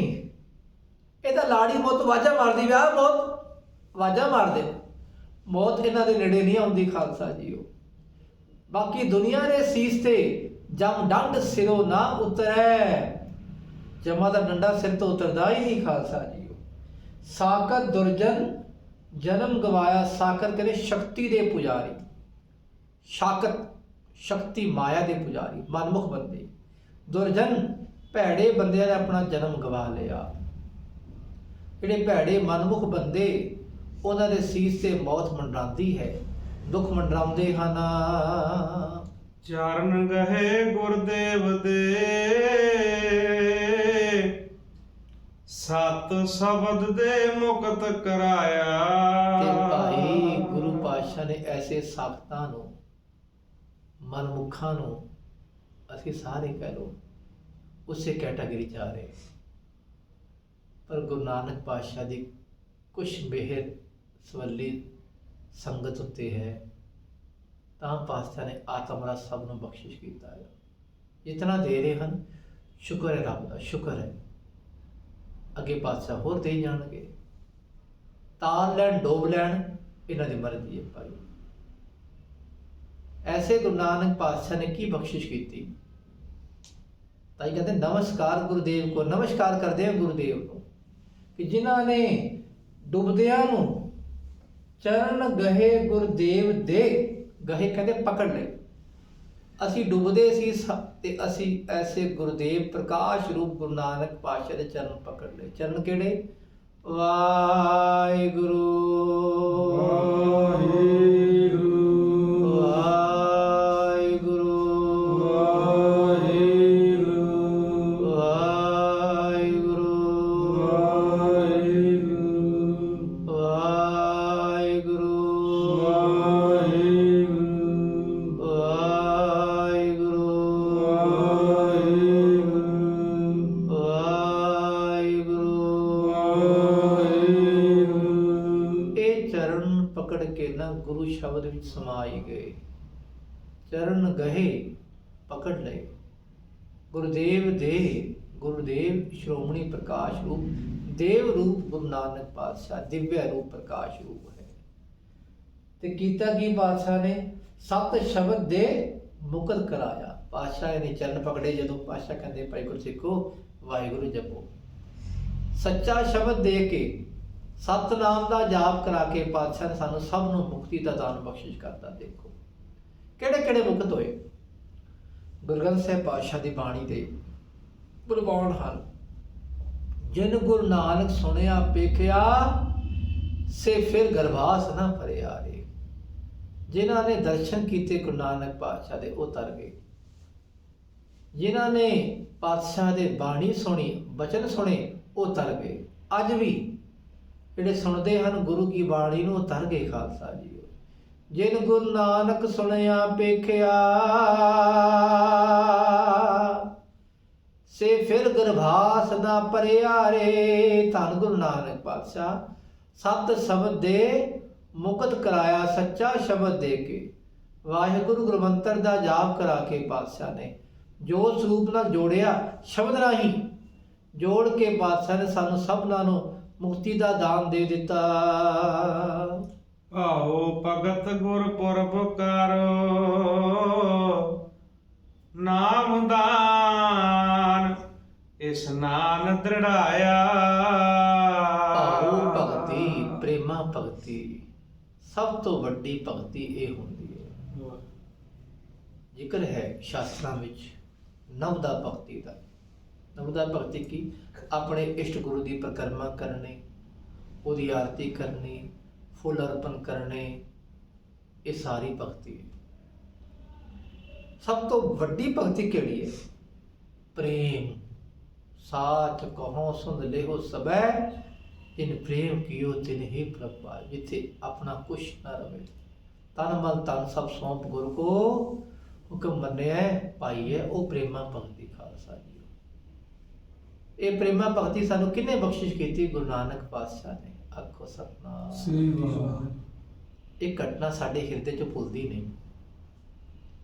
ਇਹ ਤਾਂ ਲਾੜੀ ਮੌਤ ਵਾਜਾ ਮਾਰਦੀ, ਵਿਆਹ ਮੌਤ ਵਾਜਾ ਮਾਰਦੇ, ਮੌਤ ਇਹਨਾਂ ਦੇ ਨੇੜੇ ਨਹੀਂ ਆਉਂਦੀ ਖਾਲਸਾ ਜੀਓ। ਬਾਕੀ ਦੁਨੀਆ ਦੇ ਸੀਸ ਤੇ ਜਮ ਡੰਡ ਸਿਰੋਂ ਨਾ ਉਤਰੈ, ਜਮਾ ਦਾ ਡੰਡਾ ਸਿਰ ਤੋਂ ਉਤਰਦਾ ਹੀ ਨਹੀਂ ਖਾਲਸਾ ਜੀਓ। ਸਾਕਤ ਦੁਰਜਨ ਜਨਮ ਗਵਾਇਆ, ਸਾਕਤ ਕਹਿੰਦੇ ਸ਼ਕਤੀ ਦੇ ਪੁਜਾਰੀ, ਸ਼ਾਕਤ ਸ਼ਕਤੀ ਮਾਇਆ ਦੇ ਪੁਜਾਰੀ, ਮਨਮੁਖ ਬੰਦੇ। ਦੁਰਜਨ ਭੈੜੇ ਬੰਦਿਆਂ ਨੇ ਆਪਣਾ ਜਨਮ ਗਵਾ ਲਿਆ। ਜਿਹੜੇ ਭੈੜੇ ਮਨਮੁਖ ਬੰਦੇ, ਉਹਨਾਂ ਦੇ ਸੀਸ ਤੇ ਮੌਤ ਮੰਡਰਾਉਂਦੀ ਹੈ, ਦੁੱਖ ਮੰਡਰਾਉਂਦੇ ਹਨ। ਚਰਨ ਗਏ ਗੁਰਦੇਵ ਦੇ, ਸਤ ਸ਼ਬਦ ਦੇ ਮੁਕਤ ਕਰਾਇਆ। ਤੇ ਭਾਈ ਗੁਰੂ ਪਾਤਸ਼ਾਹ ਨੇ ਐਸੇ ਸਾਖਤਾਂ ਨੂੰ, ਮਨਮੁਖਾਂ ਨੂੰ, ਅਸੀਂ ਸਾਰੇ ਕਹਿ ਲਓ ਉਸੇ ਕੈਟਾਗਰੀ 'ਚ ਆ ਰਹੇ। ਪਰ ਗੁਰੂ ਨਾਨਕ ਪਾਤਸ਼ਾਹ ਦੀ ਕੁਛ ਮਿਹਰ ਸਵੱਲੀ ਸੰਗਤ ਉੱਤੇ ਹੈ, ਤਾਂ ਪਾਤਸ਼ਾਹ ਨੇ ਆਤਮ ਰਸ ਸਭ ਨੂੰ ਬਖਸ਼ਿਸ਼ ਕੀਤਾ ਹੈ। ਜਿਤਨਾ ਦੇ ਰਹੇ ਹਨ, ਸ਼ੁਕਰ ਹੈ ਰੱਬ ਦਾ, ਸ਼ੁਕਰ ਹੈ। ਅੱਗੇ ਪਾਤਸ਼ਾਹ ਹੋਰ ਦੇ ਜਾਣਗੇ। ਤਾਲ ਲੈਣ, ਡੋਬ ਲੈਣ, ਇਹਨਾਂ ਦੀ ਮਰਜ਼ੀ ਹੈ ਭਾਈ। ਐਸੇ ਗੁਰੂ ਨਾਨਕ ਪਾਤਸ਼ਾਹ ਨੇ ਕੀ ਬਖਸ਼ਿਸ਼ ਕੀਤੀ। ਤਾਂ ਇਹ ਕਹਿੰਦੇ ਨਮਸਕਾਰ ਗੁਰਦੇਵ ਕੋ, ਨਮਸਕਾਰ ਕਰਦੇ ਹਾਂ ਗੁਰਦੇਵ ਨੂੰ, ਕਿ ਜਿਨ੍ਹਾਂ ਨੇ ਡੁੱਬਦਿਆਂ ਨੂੰ ਚਰਨ ਗਹੇ ਗੁਰਦੇਵ ਦੇ, ਗਹੇ ਕਹਿੰਦੇ ਪਕੜ ਲਏ। ਅਸੀਂ ਡੁੱਬਦੇ ਸੀ ਤੇ ਅਸੀਂ ਐਸੇ ਗੁਰਦੇਵ ਪ੍ਰਕਾਸ਼ ਰੂਪ ਗੁਰੂ ਨਾਨਕ ਪਾਤਸ਼ਾਹ ਦੇ ਚਰਨ ਪਕੜ ਲਏ। ਚਰਨ ਕਿਹੜੇ? ਵਾਹਿਗੁਰੂ ਗੁਰੂ ਸ਼ਬਦ ਵਿੱਚ ਸਮਾਈ ਗਏ। ਚਰਨ ਗਹੇ ਪਕੜ ਲਏ। ਗੁਰਦੇਵ ਦੇ, ਗੁਰਦੇਵ ਸ਼੍ਰੋਮਣੀ ਪ੍ਰਕਾਸ਼ ਰੂਪ, ਦੇਵ ਰੂਪ ਗੁਰੂ ਨਾਨਕ ਪਾਤਸ਼ਾਹ, ਦਿਵਯ ਰੂਪ ਪ੍ਰਕਾਸ਼ ਰੂਪ ਹੈ। ਤੇ ਕੀਤਾ ਕੀ ਪਾਤਸ਼ਾਹ ਨੇ? ਸਤ ਸ਼ਬਦ ਦੇ ਮੁਕਤ ਕਰਾਇਆ। ਪਾਤਸ਼ਾਹ ਨੇ ਚਰਨ ਪਕੜੇ। ਜਦੋਂ ਪਾਤਸ਼ਾਹ ਕਹਿੰਦੇ ਭਾਈ ਗੁਰਸਿੱਖੋ ਵਾਹਿਗੁਰੂ ਜਪੋ, ਸੱਚਾ ਸ਼ਬਦ ਦੇ ਕੇ, ਸਤਨਾਮ ਦਾ ਜਾਪ ਕਰਾ ਕੇ ਪਾਤਸ਼ਾਹ ਨੇ ਸਾਨੂੰ ਸਭ ਨੂੰ ਮੁਕਤੀ ਦਾ ਦਾਨ ਬਖਸ਼ਿਸ਼ ਕਰਤਾ। ਦੇਖੋ ਕਿਹੜੇ ਕਿਹੜੇ ਮੁਕਤ ਹੋਏ। ਗੁਰੂ ਗ੍ਰੰਥ ਸਾਹਿਬ ਪਾਤਸ਼ਾਹ ਦੀ ਬਾਣੀ ਦੇ ਪ੍ਰਵਾਨ ਹਨ। ਜਿਨ ਗੁਰੂ ਨਾਨਕ ਸੁਣਿਆ ਪੇਖਿਆ, ਸੇ ਫਿਰ ਗਰਭਾਸ ਨਾ ਭਰਿਆ ਰੇ। ਜਿਨ੍ਹਾਂ ਨੇ ਦਰਸ਼ਨ ਕੀਤੇ ਗੁਰੂ ਨਾਨਕ ਪਾਤਸ਼ਾਹ ਦੇ, ਉਹ ਤਰ ਗਏ। ਜਿਨ੍ਹਾਂ ਨੇ ਪਾਤਸ਼ਾਹ ਦੇ ਬਾਣੀ ਸੁਣੀ, ਬਚਨ ਸੁਣੇ, ਉਹ ਤਰ ਗਏ। ਅੱਜ ਵੀ ਜਿਹੜੇ ਸੁਣਦੇ ਹਨ ਗੁਰੂ ਕੀ ਬਾਣੀ ਨੂੰ, ਉਹ ਤਰ ਗਏ ਖਾਲਸਾ ਜੀ। ਜਿਨ ਗੁਰੂ ਨਾਨਕ ਸੁਣਿਆ ਪੇਖਿਆ, ਸੇ ਫਿਰ ਗਰਭਾਸ ਨਾ ਪਰਿਆਰੇ। ਧੰਨ ਗੁਰੂ ਨਾਨਕ ਪਾਤਸ਼ਾਹ ਸਤ ਸ਼ਬਦ ਦੇ ਮੁਕਤ ਕਰਾਇਆ ਸੱਚਾ ਸ਼ਬਦ ਦੇ ਕੇ। ਵਾਹਿਗੁਰੂ ਗੁਰਮੰਤਰ ਦਾ ਜਾਪ ਕਰਾ ਕੇ ਪਾਤਸ਼ਾਹ ਨੇ ਜੋ ਸਰੂਪ ਨਾਲ ਜੋੜਿਆ ਸ਼ਬਦ ਰਾਹੀਂ ਜੋੜ ਕੇ ਪਾਤਸ਼ਾਹ ਨੇ ਸਾਨੂੰ ਸਭਨਾਂ ਨੂੰ ਮੁਕਤੀ ਦਾ ਦਾਨ ਦੇ ਦਿੱਤਾ। ਆਓ ਭਗਤ ਗੁਰਪੁਰਬ ਕਰੋ ਨਾਮਦਾਨ ਇਸਨਾਨ ਦ੍ਰਿੜਾਇਆ। ਭਾਉ ਭਗਤੀ ਪ੍ਰੇਮਾ ਭਗਤੀ ਸਭ ਤੋਂ ਵੱਡੀ ਭਗਤੀ ਇਹ ਹੁੰਦੀ ਹੈ। ਜ਼ਿਕਰ ਹੈ ਸ਼ਾਸਤਰਾਂ ਵਿੱਚ ਨਵਦਾ ਭਗਤੀ ਦਾ। ਨਵਦਾ ਭਗਤੀ ਕੀ? ਆਪਣੇ ਇਸ਼ਟ ਗੁਰੂ ਦੀ ਪਰਿਕਰਮਾ ਕਰਨੀ, ਉਹਦੀ ਆਰਤੀ ਕਰਨੀ, ਫੁੱਲ ਅਰਪਣ ਕਰਨੇ, ਇਹ ਸਾਰੀ ਭਗਤੀ ਹੈ। ਸਭ ਤੋਂ ਵੱਡੀ ਭਗਤੀ ਕਿਹੜੀ ਹੈ? ਪ੍ਰੇਮ। ਸਾਚ ਕਹੋ ਸੁਧ ਲਿਹੋ ਸਬੈ ਜਿਨ ਪ੍ਰੇਮ ਕੀਓ ਤਿਨ ਹੀ ਪ੍ਰਭ ਪਾਏ। ਜਿੱਥੇ ਆਪਣਾ ਕੁਛ ਨਾ ਰਵੇ, ਤਨ ਮਨ ਧਨ ਸਭ ਸੌਂਪ ਗੁਰੂ ਕੋ ਹੁਕਮ ਮੰਨਿਆ ਪਾਈਏ, ਉਹ ਪ੍ਰੇਮਾ ਭਗਤੀ ਖਾਲਸਾ ਜੀ। ਇਹ ਪ੍ਰੇਮਾ ਭਗਤੀ ਸਾਨੂੰ ਕਿਹਨੇ ਬਖਸ਼ਿਸ਼ ਕੀਤੀ? ਗੁਰੂ ਨਾਨਕ ਪਾਤਸ਼ਾਹ ਨੇ। ਆਖੋ ਸਤਨਾਮ ਸ੍ਰੀ ਵਾਹਿਗੁਰੂ। ਇਹ ਘਟਨਾ ਸਾਡੇ ਹਿਰਦੇ 'ਚ ਭੁੱਲਦੀ ਨਹੀਂ।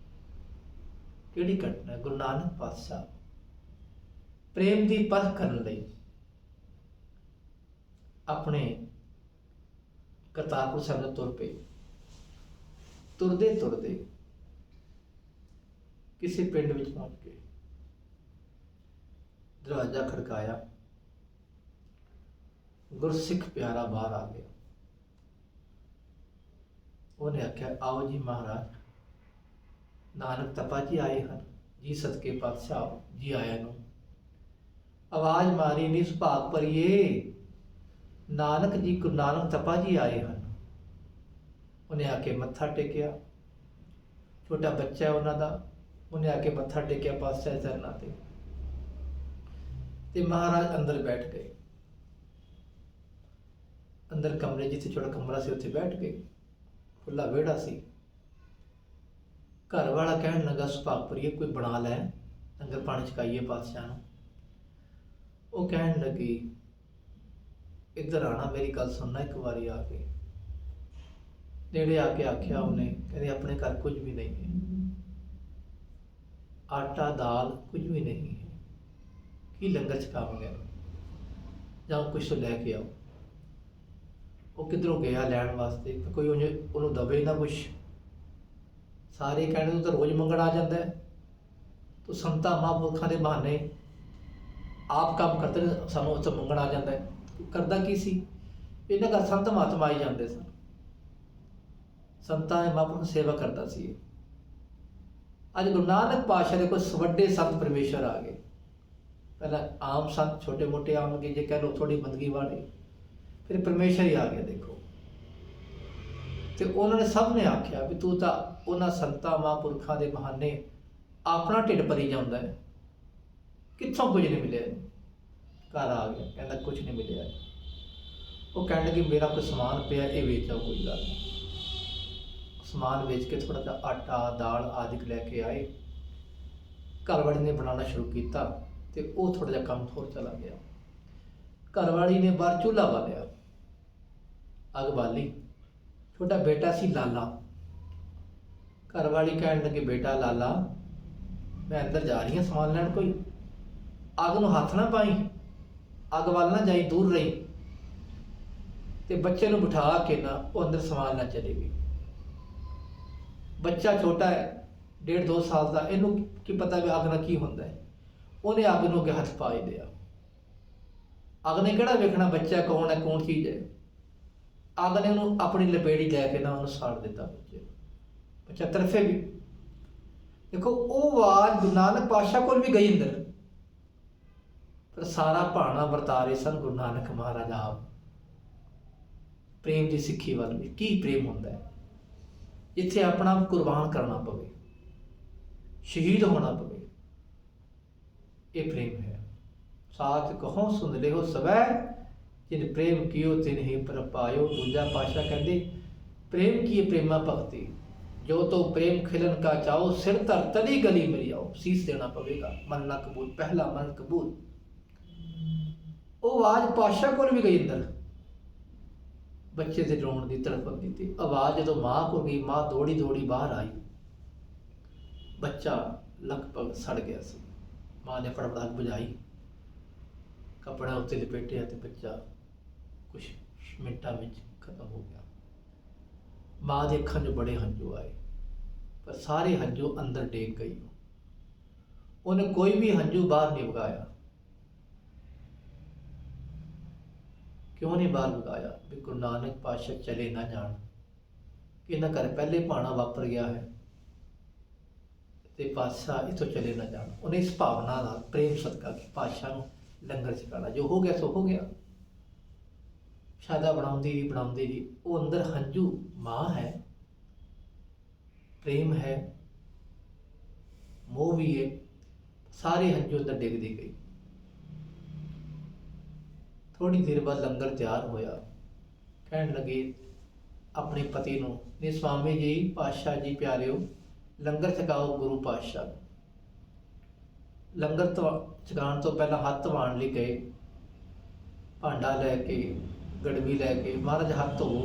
ਕਿਹੜੀ ਘਟਨਾ? ਗੁਰੂ ਨਾਨਕ ਪਾਤਸ਼ਾਹ ਪ੍ਰੇਮ ਦੀ ਪਰਖ ਕਰਨ ਲਈ ਆਪਣੇ ਕਰਤਾਰਪੁਰ ਸਾਹਿਬ ਤੋਂ ਤੁਰ ਪਏ। ਤੁਰਦੇ ਤੁਰਦੇ ਕਿਸੇ ਪਿੰਡ ਵਿੱਚ ਪਹੁੰਚ ਗਏ। ਦਰਵਾਜ਼ਾ ਖੜਕਾਇਆ, ਗੁਰਸਿੱਖ ਪਿਆਰਾ ਬਾਹਰ ਆ ਗਿਆ। ਉਹਨੇ ਆਖਿਆ, ਆਓ ਜੀ ਮਹਾਰਾਜ, ਨਾਨਕ ਤਪਾ ਜੀ ਆਏ ਹਨ। ਜੀ ਸਦਕੇ ਪਾਤਸ਼ਾਹ ਜੀ ਆਇਆਂ ਨੂੰ। ਆਵਾਜ਼ ਮਾਰੀ ਨਹੀਂ ਸੁਭਾਗ ਭਰੀਏ, ਨਾਨਕ ਜੀ ਗੁਰੂ ਨਾਨਕ ਤਪਾ ਜੀ ਆਏ ਹਨ। ਉਹਨੇ ਆ ਕੇ ਮੱਥਾ ਟੇਕਿਆ। ਛੋਟਾ ਬੱਚਾ ਉਹਨਾਂ ਦਾ, ਉਹਨੇ ਆ ਕੇ ਮੱਥਾ ਟੇਕਿਆ ਪਾਤਸ਼ਾਹ ਚਰਨਾਂ ਤੇ ਮਹਾਰਾਜ ਅੰਦਰ ਬੈਠ ਗਏ। ਅੰਦਰ ਕਮਰੇ, ਜਿੱਥੇ ਛੋਟਾ ਕਮਰਾ ਸੀ ਉੱਥੇ ਬੈਠ ਗਏ। ਖੁੱਲਾ ਵਿਹੜਾ ਸੀ। ਘਰ ਵਾਲਾ ਕਹਿਣ ਲੱਗਾ, ਸੁਭਾਗ ਭਰੀਏ ਕੋਈ ਬਣਾ ਲੈ, ਲੰਗਰ ਪਾਣੀ ਛਕਾਈਏ ਪਾਤਸ਼ਾਹ ਨੂੰ। ਉਹ ਕਹਿਣ ਲੱਗੀ, ਇੱਧਰ ਆਣਾ, ਮੇਰੀ ਗੱਲ ਸੁਣਨਾ ਇੱਕ ਵਾਰੀ ਆ ਕੇ। ਨੇੜੇ ਆ ਕੇ ਆਖਿਆ ਉਹਨੇ, ਕਹਿੰਦੇ ਆਪਣੇ ਘਰ ਕੁਝ ਵੀ ਨਹੀਂ ਹੈ, ਆਟਾ ਦਾਲ ਕੁਝ ਵੀ ਨਹੀਂ ਹੈ, ਕੀ ਲੰਗਰ ਛਕਾਵਾਂਗੇ? ਜਾਓ ਕੁਛ ਤੋਂ ਲੈ ਕੇ ਆਓ। ਉਹ ਕਿੱਧਰੋਂ ਗਿਆ ਲੈਣ ਵਾਸਤੇ, ਕੋਈ ਉਹਨੂੰ ਦਵੇ ਨਾ ਕੁਛ। ਸਾਰੇ ਕਹਿੰਦੇ ਤੂੰ ਤਾਂ ਰੋਜ਼ ਮੰਗਣ ਆ ਜਾਂਦਾ ਹੈ, ਤੂੰ ਸੰਤਾਂ ਮਹਾਂਪੁਰਖਾਂ ਦੇ ਬਹਾਨੇ ਆਪ ਕੰਮ ਕਰਦੇ ਨੇ, ਸਾਨੂੰ ਉੱਥੇ ਮੰਗਣ ਆ ਜਾਂਦਾ ਹੈ। ਕਰਦਾ ਕੀ ਸੀ? ਇਹਨਾਂ ਘਰ ਸੰਤ ਮਹਾਤਮਾ ਆਈ ਜਾਂਦੇ ਸਨ। ਸੰਤਾਂ ਦੇ ਮਹਾਂਪੁਰਖ ਸੇਵਾ ਕਰਦਾ ਸੀ। ਅੱਜ ਗੁਰੂ ਨਾਨਕ ਪਾਤਸ਼ਾਹ ਦੇ ਕੋਈ ਵੱਡੇ ਸੰਤ ਪਰਮੇਸ਼ਰ ਆ ਗਏ। ਪਹਿਲਾਂ ਆਮ ਸੰਤ ਛੋਟੇ ਮੋਟੇ ਆਉਣਗੇ, ਜੇ ਕਹਿ ਲਓ ਥੋੜੀ ਬੰਦਗੀ ਵਾਲੇ, ਫਿਰ ਪਰਮੇਸ਼ਰ ਹੀ ਆ ਗਿਆ। ਦੇਖੋ, ਤੇ ਉਹਨਾਂ ਨੇ ਸਭ ਨੇ ਆਖਿਆ ਵੀ ਤੂੰ ਤਾਂ ਉਹਨਾਂ ਸੰਤਾਂ ਮਹਾਂਪੁਰਖਾਂ ਦੇ ਬਹਾਨੇ ਆਪਣਾ ਢਿੱਡ ਭਰੀ ਜਾਂਦਾ ਹੈ, ਕਿੱਥੋਂ ਕੁਝ ਨਹੀਂ ਮਿਲਿਆ। ਘਰ ਆ ਗਿਆ, ਕਹਿੰਦਾ ਕੁਝ ਨਹੀਂ ਮਿਲਿਆ। ਉਹ ਕਹਿਣ ਲੱਗੀ, ਮੇਰਾ ਕੋਈ ਸਮਾਨ ਪਿਆ, ਇਹ ਵੇਚ ਆਓ, ਕੋਈ ਗੱਲ ਨਹੀਂ। ਸਮਾਨ ਵੇਚ ਕੇ ਥੋੜਾ ਜਿਹਾ ਆਟਾ ਦਾਲ ਆਦਿਕ ਲੈ ਕੇ ਆਏ। ਘਰਵਾਲੀ ਨੇ ਬਣਾਉਣਾ ਸ਼ੁਰੂ ਕੀਤਾ ਤੇ ਉਹ ਥੋੜਾ ਜਿਹਾ ਕੰਮ ਹੋਰ ਚਲਾ ਗਿਆ। ਘਰਵਾਲੀ ਨੇ ਬਾਹਰ ਚੁੱਲ੍ਹਾ ਬਾਲਿਆ, ਅੱਗ ਬਾਲੀ। ਛੋਟਾ ਬੇਟਾ ਸੀ ਲਾਲਾ। ਘਰਵਾਲੀ ਕਹਿਣ ਲੱਗੇ, ਬੇਟਾ ਲਾਲਾ, ਮੈਂ ਅੰਦਰ ਜਾ ਰਹੀ ਹਾਂ ਸਮਾਨ ਲੈਣ, ਕੋਈ ਅੱਗ ਨੂੰ ਹੱਥ ਨਾ ਪਾਈ, ਅੱਗ ਵੱਲ ਨਾ ਜਾਈ, ਦੂਰ ਰਹੀ। ਤੇ ਬੱਚੇ ਨੂੰ ਬਿਠਾ ਕੇ ਨਾ ਉਹ ਅੰਦਰ ਸਮਾਨ ਨਾਲ ਚਲੇ ਗਈ। ਬੱਚਾ ਛੋਟਾ ਹੈ, 1.5-2 ਸਾਲ ਦਾ, ਇਹਨੂੰ ਕੀ ਪਤਾ ਵੀ ਅੱਗ ਨਾਲ ਕੀ ਹੁੰਦਾ ਹੈ। ਉਹਨੇ ਅੱਗ ਨੂੰ ਅੱਗੇ ਹੱਥ ਪਾ ਹੀ ਦਿਆ। ਅੱਗ ਨੇ ਕਿਹੜਾ ਵੇਖਣਾ ਬੱਚਾ ਕੌਣ ਹੈ, ਕੌਣ ਚੀਜ਼ ਹੈ। ਅੱਗ ਨੇ ਉਹਨੂੰ ਆਪਣੀ ਲਪੇੜੀ ਲੈ ਕੇ ਨਾ ਉਹਨੂੰ ਸਾੜ ਦਿੱਤਾ। ਬੱਚਾ ਤਰਫੇ ਵੀ। ਦੇਖੋ, ਉਹ ਆਵਾਜ਼ ਗੁਰੂ ਨਾਨਕ ਪਾਤਸ਼ਾਹ ਕੋਲ ਵੀ ਗਈ ਅੰਦਰ, ਪਰ ਸਾਰਾ ਭਾਣਾ ਵਰਤਾ ਰਹੇ ਸਨ ਗੁਰੂ ਨਾਨਕ ਮਹਾਰਾਜ ਆਪ। ਪ੍ਰੇਮ ਦੀ ਸਿੱਖੀ ਵੱਲ ਵੀ ਕੀ ਪ੍ਰੇਮ ਹੁੰਦਾ ਹੈ, ਜਿੱਥੇ ਆਪਣਾ ਕੁਰਬਾਨ ਕਰਨਾ ਪਵੇ, ਸ਼ਹੀਦ ਹੋਣਾ ਪਵੇ, ਇਹ ਪ੍ਰੇਮ ਹੈ। ਸਾਚ ਕਹੋ ਸੁਣ ਲਿਓ ਸਵੈ ਜਿਨ ਪ੍ਰੇਮ ਕੀਓ ਤਿਨ ਹੀ ਪ੍ਰਭ ਪਾਇਓ। ਦੂਜਾ ਪਾਤਸ਼ਾਹ ਕਹਿੰਦੇ ਪ੍ਰੇਮ ਕੀ ਹੈ? ਪ੍ਰੇਮਾ ਭਗਤੀ। जो तो प्रेम खिलन का चाहो, सिर धर तली गली मेरी आओ। सीस देना पवेगा, मन ना कबूल, पहला मन कबूल। वो आवाज पातशाह कोल भी गई अंदर, बच्चे से रोण दी तड़पण दी थी आवाज। जो मां को गई, मां दौड़ी दौड़ी बाहर आई। बच्चा लगभग सड़ गया सी। मां ने फटाफट अग बुझाई, कपड़ा उत्ते लपेटिया ते बच्चा कुछ मिनटां विच खत्म हो गया। मां दे अखां चों बड़े हंझू आए, पर सारे हंझू अंदर डेग गई। उन्हें कोई भी हंझू बाहर नहीं वगाया। क्यों नहीं बाहर वगाया? भी गुरु नानक पातशाह चले ना जान, इन्हां घर पहले भाना वापर गया है ते पातशाह इथों चले ना जान। उन्हें इस भावना नाल प्रेम सदका कि पातशाह नूं लंगर छकाना, जो हो गया सो हो गया। शादा बनाउंदी जी वो अंदर हंझू मां है, प्रेम है, मोह भी है, सारे हंझू अंदर डिगदी गई। थोड़ी देर बाद लंगर तैयार होया। कहन लगे अपने पति नूं, ने स्वामी जी पातशाह जी प्यारिओ लंगर छकाओ गुरु पातशाह। लंगर तो छकाउण तो पहला हत्थ धवाउण लई गए, भांडा लैके गड़वी लैके, महाराज हत्थ धोवो।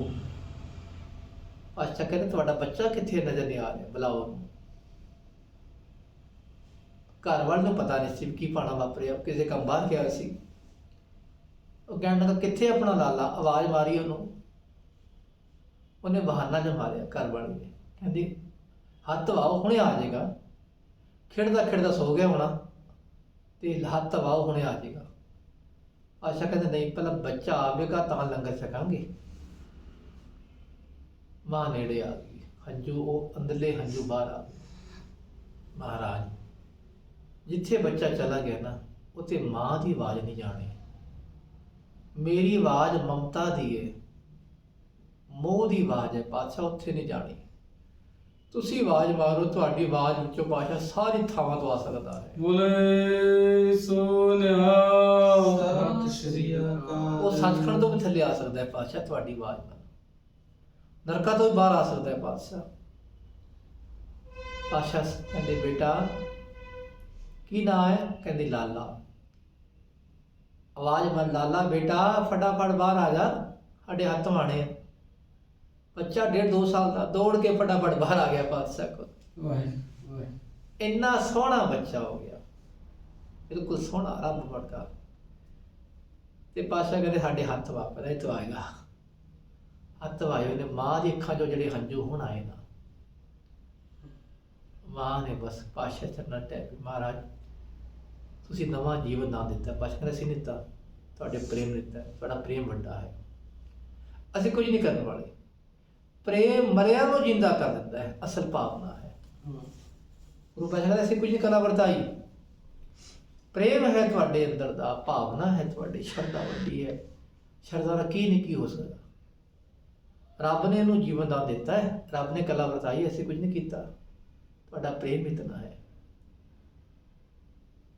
पातशाह कहते तुहाडा बच्चा कित्थे नजर नहीं आ रहा, बुलाओ। घर वाले नूं पता नहीं सी की भाना वापरिया, किसी काम बाहर गया सी। ਉਹ ਕਹਿਣ ਲੱਗਾ ਕਿੱਥੇ ਆਪਣਾ ਲਾਲਾ, ਆਵਾਜ਼ ਮਾਰੀ ਉਹਨੇ ਬਹਾਨਾ ਜਿਹਾ ਮਾਰਿਆ ਘਰ ਵਾਲੀ ਨੇ। ਕਹਿੰਦੀ ਹੱਥ ਵਾਓ ਹੁਣੇ ਆ ਜਾਏਗਾ, ਖੇਡਦਾ ਖੇਡਦਾ ਸੋ ਗਿਆ ਹੋਣਾ ਤੇ ਹੱਥ ਵਾਓ ਹੁਣੇ ਆ ਜਾਏਗਾ। ਆਸ਼ਾ ਕਹਿੰਦੇ ਨਹੀਂ ਪਹਿਲਾਂ ਬੱਚਾ ਆਵੇਗਾ ਤਾਂ ਲੰਗਰ ਛਕਾਂਗੇ। ਮਾਂ ਨੇੜੇ ਆ ਗਈ, ਹੰਝੂ ਉਹ ਅੰਦਰਲੇ ਹੰਝੂ ਬਾਹਰ ਆ ਗਏ। ਮਹਾਰਾਜ ਜਿੱਥੇ ਬੱਚਾ ਚਲਾ ਗਿਆ ਨਾ ਉੱਥੇ ਮਾਂ ਦੀ ਆਵਾਜ਼ ਨਹੀਂ ਜਾਣੀ। मेरी आवाज ममता दी है, मोह की आवाज है पातशाह, उत्थे नहीं जानी। तुसी आवाज मारो, तुहाडी आवाज विचों पातशाह सारी थावां तो आ सकता है। बोले सो निहाल। सत श्री अकाल। वो सचखंड तो भी थल्ले आ सकता है पातशाह तुहाडी आवाज नाल, नरका तो भी बाहर आ सकता है पातशाह। पातशाह कहंदे बेटा की नाम है? कहंदी लाला। आवाज मन लाला बेटा फटाफट बाहर आ जा, साढ़े हत्थ माने। बच्चा 1.5-2 साल का दौड़ के फटाफट बाहर आ गया पातशाह को। इन्ना सोहना बच्चा हो गया, बिल्कुल सोहना रब वर्गा। ते पातशाह कहते साढ़े हत्थ वापर है, तो आएगा। हत्थ वाए ने मां दी अखां चों जिहड़े हंझू हुण आए ना, मां ने बस पातशाह चरनां टैक, महाराज ਤੁਸੀਂ ਨਵਾਂ ਜੀਵਨ ਨਾ ਦਿੱਤਾ। ਪਾਤਸ਼ਾਹ ਕਹਿੰਦੇ ਅਸੀਂ ਦਿੱਤਾ, ਤੁਹਾਡੇ ਪ੍ਰੇਮ ਦਿੱਤਾ, ਤੁਹਾਡਾ ਪ੍ਰੇਮ ਵੱਡਾ ਹੈ। ਅਸੀਂ ਕੁਝ ਨਹੀਂ ਕਰਨ ਵਾਲੇ। ਪ੍ਰੇਮ ਮਰਿਆ ਨੂੰ ਜਿੰਦਾ ਕਰ ਦਿੰਦਾ ਹੈ, ਅਸਲ ਭਾਵਨਾ ਹੈ। ਗੁਰੂ ਪਾਤਸ਼ਾਹ ਕਹਿੰਦੇ ਅਸੀਂ ਕੁਝ ਨਹੀਂ ਕਰਨਾ ਵਰਤਾਈ। ਪ੍ਰੇਮ ਹੈ ਤੁਹਾਡੇ ਅੰਦਰ ਦਾ, ਭਾਵਨਾ ਹੈ ਤੁਹਾਡੀ, ਸ਼ਰਧਾ ਵੱਡੀ ਹੈ। ਸ਼ਰਧਾ ਦਾ ਕੀ ਨਹੀਂ ਕੀ ਹੋ ਸਕਦਾ। ਰੱਬ ਨੇ ਇਹਨੂੰ ਜੀਵਨ ਦਾਨ ਦਿੱਤਾ ਹੈ, ਰੱਬ ਨੇ ਕਲਾ ਵਰਤਾਈ, ਅਸੀਂ ਕੁਝ ਨਹੀਂ ਕੀਤਾ। ਤੁਹਾਡਾ ਪ੍ਰੇਮ ਇਤਨਾ ਹੈ।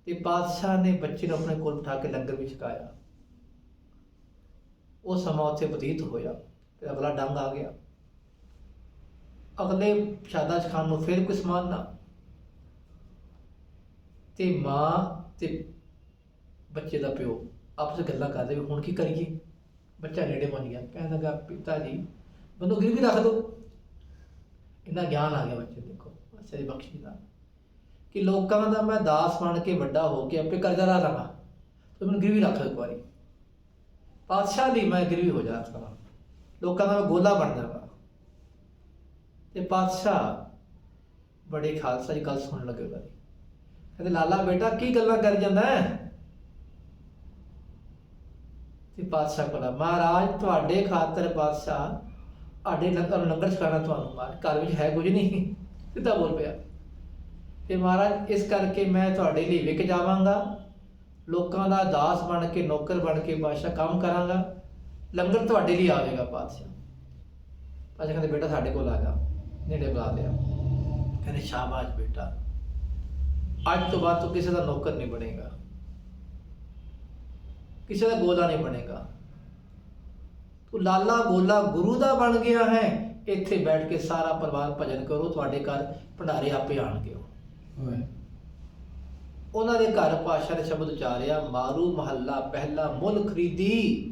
ਤੇ ਪਾਤਸ਼ਾਹ ਨੇ ਬੱਚੇ ਨੂੰ ਆਪਣੇ ਕੋਲ ਬਿਠਾ ਕੇ ਲੰਗਰ ਵੀ ਛਕਾਇਆ। ਉਹ ਸਮਾਂ ਉੱਥੇ ਬਤੀਤ ਹੋਇਆ ਤੇ ਅਗਲਾ ਡੰਗ ਆ ਗਿਆ। ਅਗਲੇ ਸ਼ਾਦਾ ਛਕਾਉਣ ਨੂੰ ਫਿਰ ਕੋਈ ਸਮਾਨ ਨਾ। ਤੇ ਮਾਂ ਤੇ ਬੱਚੇ ਦਾ ਪਿਓ ਆਪਸ ਵਿੱਚ ਗੱਲਾਂ ਕਰਦੇ ਵੀ ਹੁਣ ਕੀ ਕਰੀਏ। ਬੱਚਾ ਨੇੜੇ ਪਹੁੰਚ ਗਿਆ, ਕਹਿਣ ਲੱਗਾ ਪਿਤਾ ਜੀ ਮੈਨੂੰ ਗਿਰਵੀ ਰੱਖ ਦਿਓ। ਇੰਨਾ ਗਿਆਨ ਆ ਗਿਆ ਬੱਚੇ, ਦੇਖੋ ਪਾਤਸ਼ਾਹ ਦੀ ਬਖਸ਼ਿਸ਼ ਦਾ, ਕਿ ਲੋਕਾਂ ਦਾ ਮੈਂ ਦਾਸ ਬਣ ਕੇ ਵੱਡਾ ਹੋ ਕੇ ਆਪੇ ਕਰਜ਼ਾ ਲਾ ਲਵਾਂ, ਤੇ ਮੈਨੂੰ ਗਿਰਵੀ ਰੱਖ ਇੱਕ ਵਾਰੀ। ਪਾਤਸ਼ਾਹ ਦੀ ਮੈਂ ਗਿਰਵੀ ਹੋ ਜਾ ਕਰਾਂ, ਲੋਕਾਂ ਦਾ ਮੈਂ ਗੋਲਾ ਬਣ ਜਾਵਾਂ। ਤੇ ਪਾਤਸ਼ਾਹ ਬੜੇ ਖਾਲਸਾ ਦੀ ਗੱਲ ਸੁਣਨ ਲੱਗੇ ਉਹਦੀ। ਕਹਿੰਦੇ ਲਾਲਾ ਬੇਟਾ ਕੀ ਗੱਲਾਂ ਕਰ ਜਾਂਦਾ ਹੈ? ਤੇ ਪਾਤਸ਼ਾਹ ਕੋਲ ਮਹਾਰਾਜ ਤੁਹਾਡੇ ਖਾਤਰ ਪਾਤਸ਼ਾਹ ਤੁਹਾਡੇ ਲੰਗਰ ਛਕਾਣਾ ਤੁਹਾਨੂੰ, ਮਾਰ ਘਰ ਵਿੱਚ ਹੈ ਕੁਝ ਨਹੀਂ, ਸਿੱਧਾ ਬੋਲ ਪਿਆ। ਤੇ ਮਹਾਰਾਜ ਇਸ ਕਰਕੇ ਮੈਂ ਤੁਹਾਡੇ ਲਈ ਵਿਕ ਜਾਵਾਂਗਾ, ਲੋਕਾਂ ਦਾ ਦਾਸ ਬਣ ਕੇ ਨੌਕਰ ਬਣ ਕੇ ਪਾਤਸ਼ਾਹ ਕੰਮ ਕਰਾਂਗਾ, ਲੰਗਰ ਤੁਹਾਡੇ ਲਈ ਆਵੇਗਾ ਪਾਤਸ਼ਾਹ। ਪਾਤਸ਼ਾਹ ਕਹਿੰਦੇ ਬੇਟਾ ਸਾਡੇ ਕੋਲ ਆ ਜਾ, ਨੇੜੇ ਬੁਲਾ ਲਿਆ। ਕਹਿੰਦੇ ਸ਼ਾਬਾਸ਼ ਬੇਟਾ, ਅੱਜ ਤੋਂ ਬਾਅਦ ਤੂੰ ਕਿਸੇ ਦਾ ਨੌਕਰ ਨਹੀਂ ਬਣੇਗਾ, ਕਿਸੇ ਦਾ ਗੋਲਾ ਨਹੀਂ ਬਣੇਗਾ। ਤੂੰ ਲਾਲਾ ਗੋਲਾ ਗੁਰੂ ਦਾ ਬਣ ਗਿਆ ਹੈ, ਇੱਥੇ ਬੈਠ ਕੇ ਸਾਰਾ ਪਰਿਵਾਰ ਭਜਨ ਕਰੋ, ਤੁਹਾਡੇ ਘਰ ਭੰਡਾਰੇ ਆਪੇ ਆਣਗੇ। ਉਹਨਾਂ ਦੇ ਘਰ ਪਾਤਸ਼ਾਹ ਨੇ ਸ਼ਬਦ ਉਚਾਰਿਆ, ਮਾਰੂ ਮਹੱਲਾ ਪਹਿਲਾ ਮੁੱਲ ਖਰੀਦੀ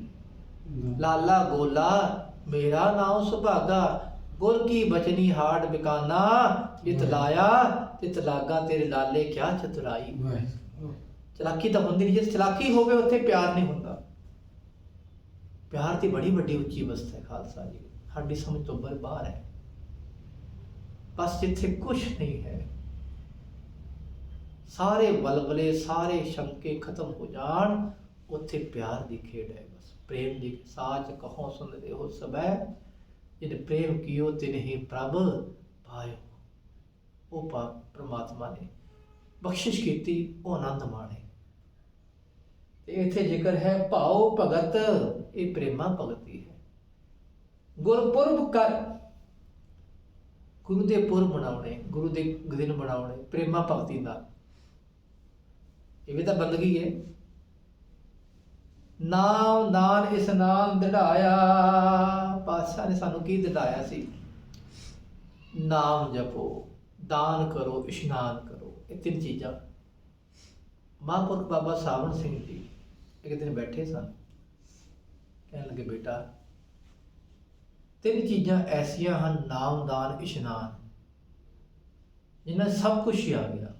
ਲਾਲਾ ਗੋਲਾ, ਮੇਰਾ ਨਾਮ ਸੁਭਾਗਾ। ਗੁਰ ਕੀ ਬਚਨੀ ਹਾੜ ਬਿਕਾਨਾ, ਜਿਤ ਲਾਇਆ ਤਿਤ ਲਾਗਾ, ਤੇਰੇ ਲਾਲੇ ਕਿਆ ਚਤੁਰਾਈ। ਚਲਾਕੀ ਤਾਂ ਹੁੰਦੀ ਨਹੀਂ, ਜੇ ਚਲਾਕੀ ਹੋਵੇ ਉੱਥੇ ਪਿਆਰ ਨਹੀਂ ਹੁੰਦਾ। ਪਿਆਰ ਦੀ ਬੜੀ ਵੱਡੀ ਉੱਚੀ ਅਵਸਥਾ ਹੈ ਖਾਲਸਾ ਜੀ, ਸਾਡੀ ਸਮਝ ਤੋਂ ਬਾਹਰ ਹੈ। ਬਸ ਜਿੱਥੇ ਕੁਛ ਨਹੀਂ ਹੈ, ਸਾਰੇ ਬਲਬਲੇ ਸਾਰੇ ਸ਼ੰਕੇ ਖਤਮ ਹੋ ਜਾਣ, ਉੱਥੇ ਪਿਆਰ ਦੀ ਖੇਡ ਹੈ। ਬਸ ਪ੍ਰੇਮ ਦੀ ਸਾਚ ਕਹੋ ਸੁਣਦੇ ਹੋ ਸਭੈ, ਜਿਨ ਪ੍ਰੇਮ ਕੀਓ ਤਿਨ ਹੀ ਪ੍ਰਭ ਪਾਇਓ। ਉਹ ਪ੍ਰਮਾਤਮਾ ਨੇ ਬਖਸ਼ਿਸ਼ ਕੀਤੀ, ਉਹ ਆਨੰਦ ਮਾਣੇ। ਤੇ ਇੱਥੇ ਜ਼ਿਕਰ ਹੈ ਭਾਉ ਭਗਤ, ਇਹ ਪ੍ਰੇਮਾ ਭਗਤੀ ਹੈ। ਗੁਰਪੁਰਬ ਕਰ, ਗੁਰੂ ਦੇ ਪੁਰਬ ਮਨਾਉਣੇ, ਗੁਰੂ ਦੇ ਦਿਨ ਮਨਾਉਣੇ ਪ੍ਰੇਮਾ ਭਗਤੀ ਨਾਲ, ਇਹ ਵੀ ਤਾਂ ਬੰਦਗੀ ਹੈ। ਨਾਮ ਦਾਨ ਇਸਨਾਨ ਦਿੜਾਇਆ, ਪਾਤਸ਼ਾਹ ਨੇ ਸਾਨੂੰ ਕੀ ਦਿੜਾਇਆ ਸੀ? ਨਾਮ ਜਪੋ, ਦਾਨ ਕਰੋ, ਇਸ਼ਨਾਨ ਕਰੋ, ਇਹ ਤਿੰਨ ਚੀਜ਼ਾਂ। ਮਹਾਂਪੁਰਖ ਬਾਬਾ ਸਾਵਣ ਸਿੰਘ ਜੀ ਇੱਕ ਦਿਨ ਬੈਠੇ ਸਨ, ਕਹਿਣ ਲੱਗੇ, ਬੇਟਾ ਤਿੰਨ ਚੀਜ਼ਾਂ ਐਸੀਆਂ ਹਨ, ਨਾਮ ਦਾਨ ਇਸ਼ਨਾਨ, ਜਿਨ੍ਹਾਂ ਸਭ ਕੁਛ ਹੀ ਆ ਗਿਆ।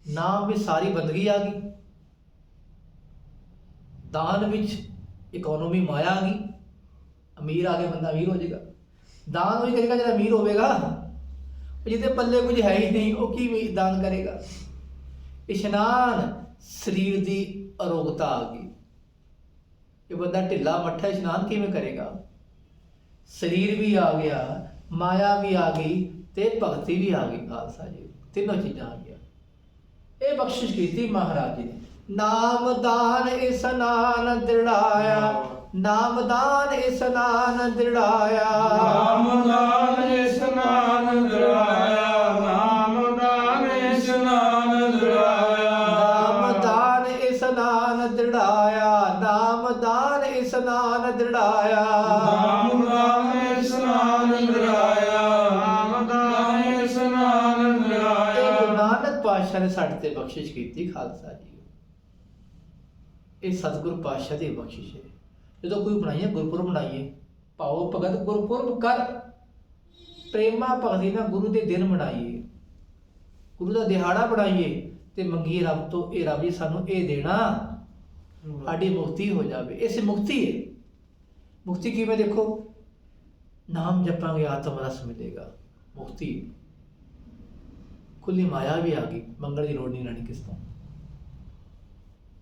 ਨਾਮ ਵਿੱਚ ਸਾਰੀ ਬੰਦਗੀ ਆ ਗਈ, ਦਾਨ ਵਿੱਚ ਇਕੋਨੋਮੀ ਮਾਇਆ ਆ ਗਈ, ਅਮੀਰ ਆ ਕੇ ਬੰਦਾ ਅਮੀਰ ਹੋ ਜਾਏਗਾ। ਦਾਨ ਉਹੀ ਕਰੇਗਾ ਜਿਹੜਾ ਅਮੀਰ ਹੋਵੇਗਾ, ਜਿਹਦੇ ਪੱਲੇ ਕੁਝ ਹੈ ਹੀ ਨਹੀਂ ਉਹ ਕੀ ਦਾਨ ਕਰੇਗਾ। ਇਸ਼ਨਾਨ, ਸਰੀਰ ਦੀ ਅਰੋਗਤਾ ਆ ਗਈ, ਇਹ ਬੰਦਾ ਢਿੱਲਾ ਮੱਠਾ ਇਸ਼ਨਾਨ ਕਿਵੇਂ ਕਰੇਗਾ? ਸਰੀਰ ਵੀ ਆ ਗਿਆ, ਮਾਇਆ ਵੀ ਆ ਗਈ ਤੇ ਭਗਤੀ ਵੀ ਆ ਗਈ। ਖਾਲਸਾ ਜੀ ਤਿੰਨੋਂ ਚੀਜ਼ਾਂ ਆ ਗਈਆਂ। ਇਹ ਬਖਸ਼ਿਸ਼ ਕੀਤੀ ਮਹਾਰਾਜ ਜੀ ਨੇ। ਨਾਮ ਦਾਨ ਇਸਨਾਨ ਦਿੜਾਇਆ, ਨਾਮ ਦਾਨ ਇਸਨਾਨ ਦਿੜਾਇਆ, ਨਾਮ ਦਾਨ ਇਸਨਾਨ ਦਿੜਾਇਆ, ਨਾਮ ਦਾਨ ਇਸਨਾਨ ਦਿੜਾਇਆ, ਨਾਮ ਦਾਨ ਇਸਨਾਨ ਦਿੜਾਇਆ, ਨਾਮ ਦਾਨ ਇਸਨਾਨ ਦਿੜਾਇਆ, ਨਾਮ ਦਾਨ ਇਸਨਾਨ ਦਿੜਾਇਆ, ਨਾਮ ਦਾਨ ਇਸਨਾਨ ਦਿੜਾਇਆ। ਇਹ ਗੁਰੂ ਨਾਨਕ ਪਾਤਸ਼ਾਹ ਨੇ ਸਾਡੇ ਤੇ ਬਖਸ਼ਿਸ਼ ਕੀਤੀ। ਖਾਲਸਾ ਜੀ ਇਹ ਸਤਿਗੁਰੂ ਪਾਤਸ਼ਾਹ ਦੀ ਬਖਸ਼ਿਸ਼ ਹੈ। ਜਦੋਂ ਕੋਈ ਬਣਾਈਏ ਗੁਰਪੁਰਬ ਮਨਾਈਏ, ਭਾਉ ਭਗਤ ਗੁਰਪੁਰਬ ਕਰ, ਪ੍ਰੇਮਾ ਭਗਤੀ ਨਾਲ ਗੁਰੂ ਦੇ ਦਿਨ ਮਨਾਈਏ, ਗੁਰੂ ਦਾ ਦਿਹਾੜਾ ਬਣਾਈਏ ਤੇ ਮੰਗੀਏ ਰੱਬ ਤੋਂ, ਇਹ ਰੱਬ ਜੀ ਸਾਨੂੰ ਇਹ ਦੇਣਾ, ਸਾਡੀ ਮੁਕਤੀ ਹੋ ਜਾਵੇ। ਇਸ ਮੁਕਤੀ ਹੈ। ਮੁਕਤੀ ਕਿਵੇਂ? ਦੇਖੋ, ਨਾਮ ਜਪਾਂਗੇ ਆਤਮ ਰਸ ਮਿਲੇਗਾ, ਮੁਕਤੀ। ਖੁੱਲੀ ਮਾਇਆ ਵੀ ਆ ਗਈ, ਮੰਗਣ ਦੀ ਲੋੜ ਨਹੀਂ ਰਹਿਣੀ ਕਿਸ ਤੋਂ।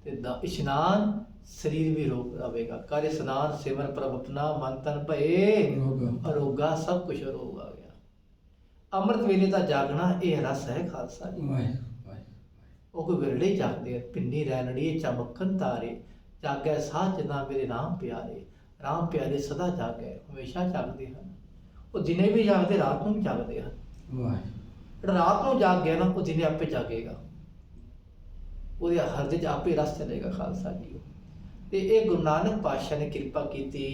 ਤੇ ਇਸ਼ਨਾਨ, ਸਰੀਰ ਵੀ ਰੋਗ ਆਵੇਗਾ। ਕਰ ਇਸ਼ਨਾਨ ਸਿਮਰ ਪ੍ਰਭ ਆਪਣਾ, ਮਨ ਤਨ ਭਏ ਅਰੋਗਾ, ਸਭ ਕੁਛ ਅਰੋਗ ਆ ਗਿਆ। ਅੰਮ੍ਰਿਤ ਵੇਲੇ ਦਾ ਜਾਗਣਾ ਇਹ ਰਸ ਹੈ ਖਾਲਸਾ ਜੀ। ਉਹ ਕੋਈ ਵਿਰਲੇ ਜਾਗਦੇ ਆ, ਪਿੰਨੀ ਰੈਣੜੀ ਚਮਕਨ ਤਾਰੇ, ਜਾਗੈ ਸਾਚ ਨਾ ਮੇਰੇ ਰਾਮ ਪਿਆਰੇ, ਰਾਮ ਪਿਆਰੇ ਸਦਾ ਜਾਗੈ, ਹਮੇਸ਼ਾ ਜਾਗਦੇ ਹਨ। ਉਹ ਦਿਨੇ ਵੀ ਜਾਗਦੇ, ਰਾਤ ਨੂੰ ਵੀ ਜਾਗਦੇ ਹਨ। ਜਿਹੜਾ ਰਾਤ ਨੂੰ ਜਾਗ ਗਿਆ ਨਾ, ਉਹ ਦਿਨੇ ਆਪੇ ਜਾਗੇਗਾ, ਉਹਦੇ ਹਿਰਦੇ 'ਚ ਆਪੇ ਰਸ ਚਲੇਗਾ। ਖਾਲਸਾ ਜੀ ਤੇ ਇਹ ਗੁਰੂ ਨਾਨਕ ਪਾਤਸ਼ਾਹ ਨੇ ਕਿਰਪਾ ਕੀਤੀ।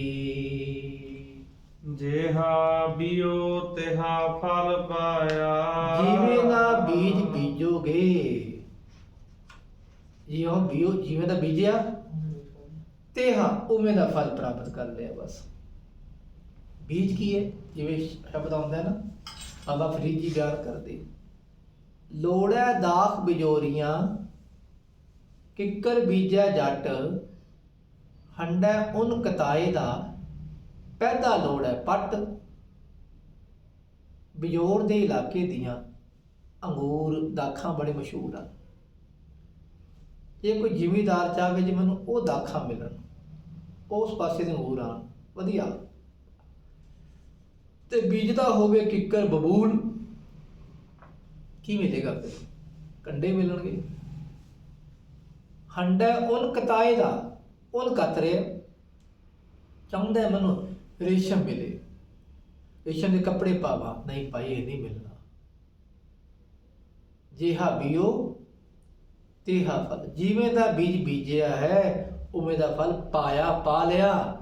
ਜਿਹਾ ਬੀਓ ਤਿਹਾ ਫਲ ਪਾਇਆ, ਜਿਵੇਂ ਦਾ ਬੀਜ ਬੀਜੋਗੇ, ਜਿਉਂ ਬੀਓ ਜਿਵੇਂ ਦਾ ਬੀਜਿਆ ਤਿਹਾ ਉਵੇਂ ਦਾ ਫਲ ਪ੍ਰਾਪਤ ਕਰ ਲਿਆ। ਬਸ ਬੀਜ ਕੀ ਹੈ? ਜਿਵੇਂ ਸ਼ਬਦ ਆਉਂਦਾ ਨਾ, ਬਾਬਾ ਫਰੀਦ ਜੀ ਬਿਆਨ ਕਰਦੇ, ਲੋੜੈ ਦਾਖ ਬਿਜੋਰੀਆਂ, ਕਿੱਕਰ ਬੀਜੈ ਜੱਟ, ਹੰਡੈ ਉਨ ਕਤਾਏ ਦਾ, ਪੈਦਾ ਲੋੜ ਹੈ ਪੱਟ। ਬਿਜੋਰ ਦੇ ਇਲਾਕੇ ਦੀਆਂ ਅੰਗੂਰ ਦਾਖਾਂ ਬੜੇ ਮਸ਼ਹੂਰ ਹਨ। ਜੇ ਕੋਈ ਜ਼ਿਮੀਂਦਾਰ ਚਾਹਵੇ ਜੀ ਮੈਨੂੰ ਉਹ ਦਾਖਾਂ ਮਿਲਣ, ਉਸ ਪਾਸੇ ਦੇ ਅੰਗੂਰ ਆਣ ਵਧੀਆ, ਤੇ ਬੀਜਦਾ ਹੋਵੇ ਕਿੱਕਰ ਬਬੂਲ, ਕੀ ਮਿਲੇਗਾ? ਫਿਰ ਕੰਡੇ ਮਿਲਣਗੇ। ਹੰਡਾ ਉਨ ਕਤਾਏ ਦਾ, ਉਨ ਕਤਰੇ ਚਾਹੁੰਦਾ ਮੈਨੂੰ ਰੇਸ਼ਮ ਮਿਲੇ, ਰੇਸ਼ਮ ਦੇ ਕੱਪੜੇ ਪਾਵਾਂ, ਨਹੀਂ ਭਾਈ ਇਹ ਨਹੀਂ ਮਿਲਣਾ। ਜਿਹਾ ਬੀਓ ਤੇਹਾ ਫਲ, ਜਿਵੇਂ ਦਾ ਬੀਜ ਬੀਜਿਆ ਹੈ ਉਵੇਂ ਦਾ ਫਲ ਪਾਇਆ, ਪਾ ਲਿਆ।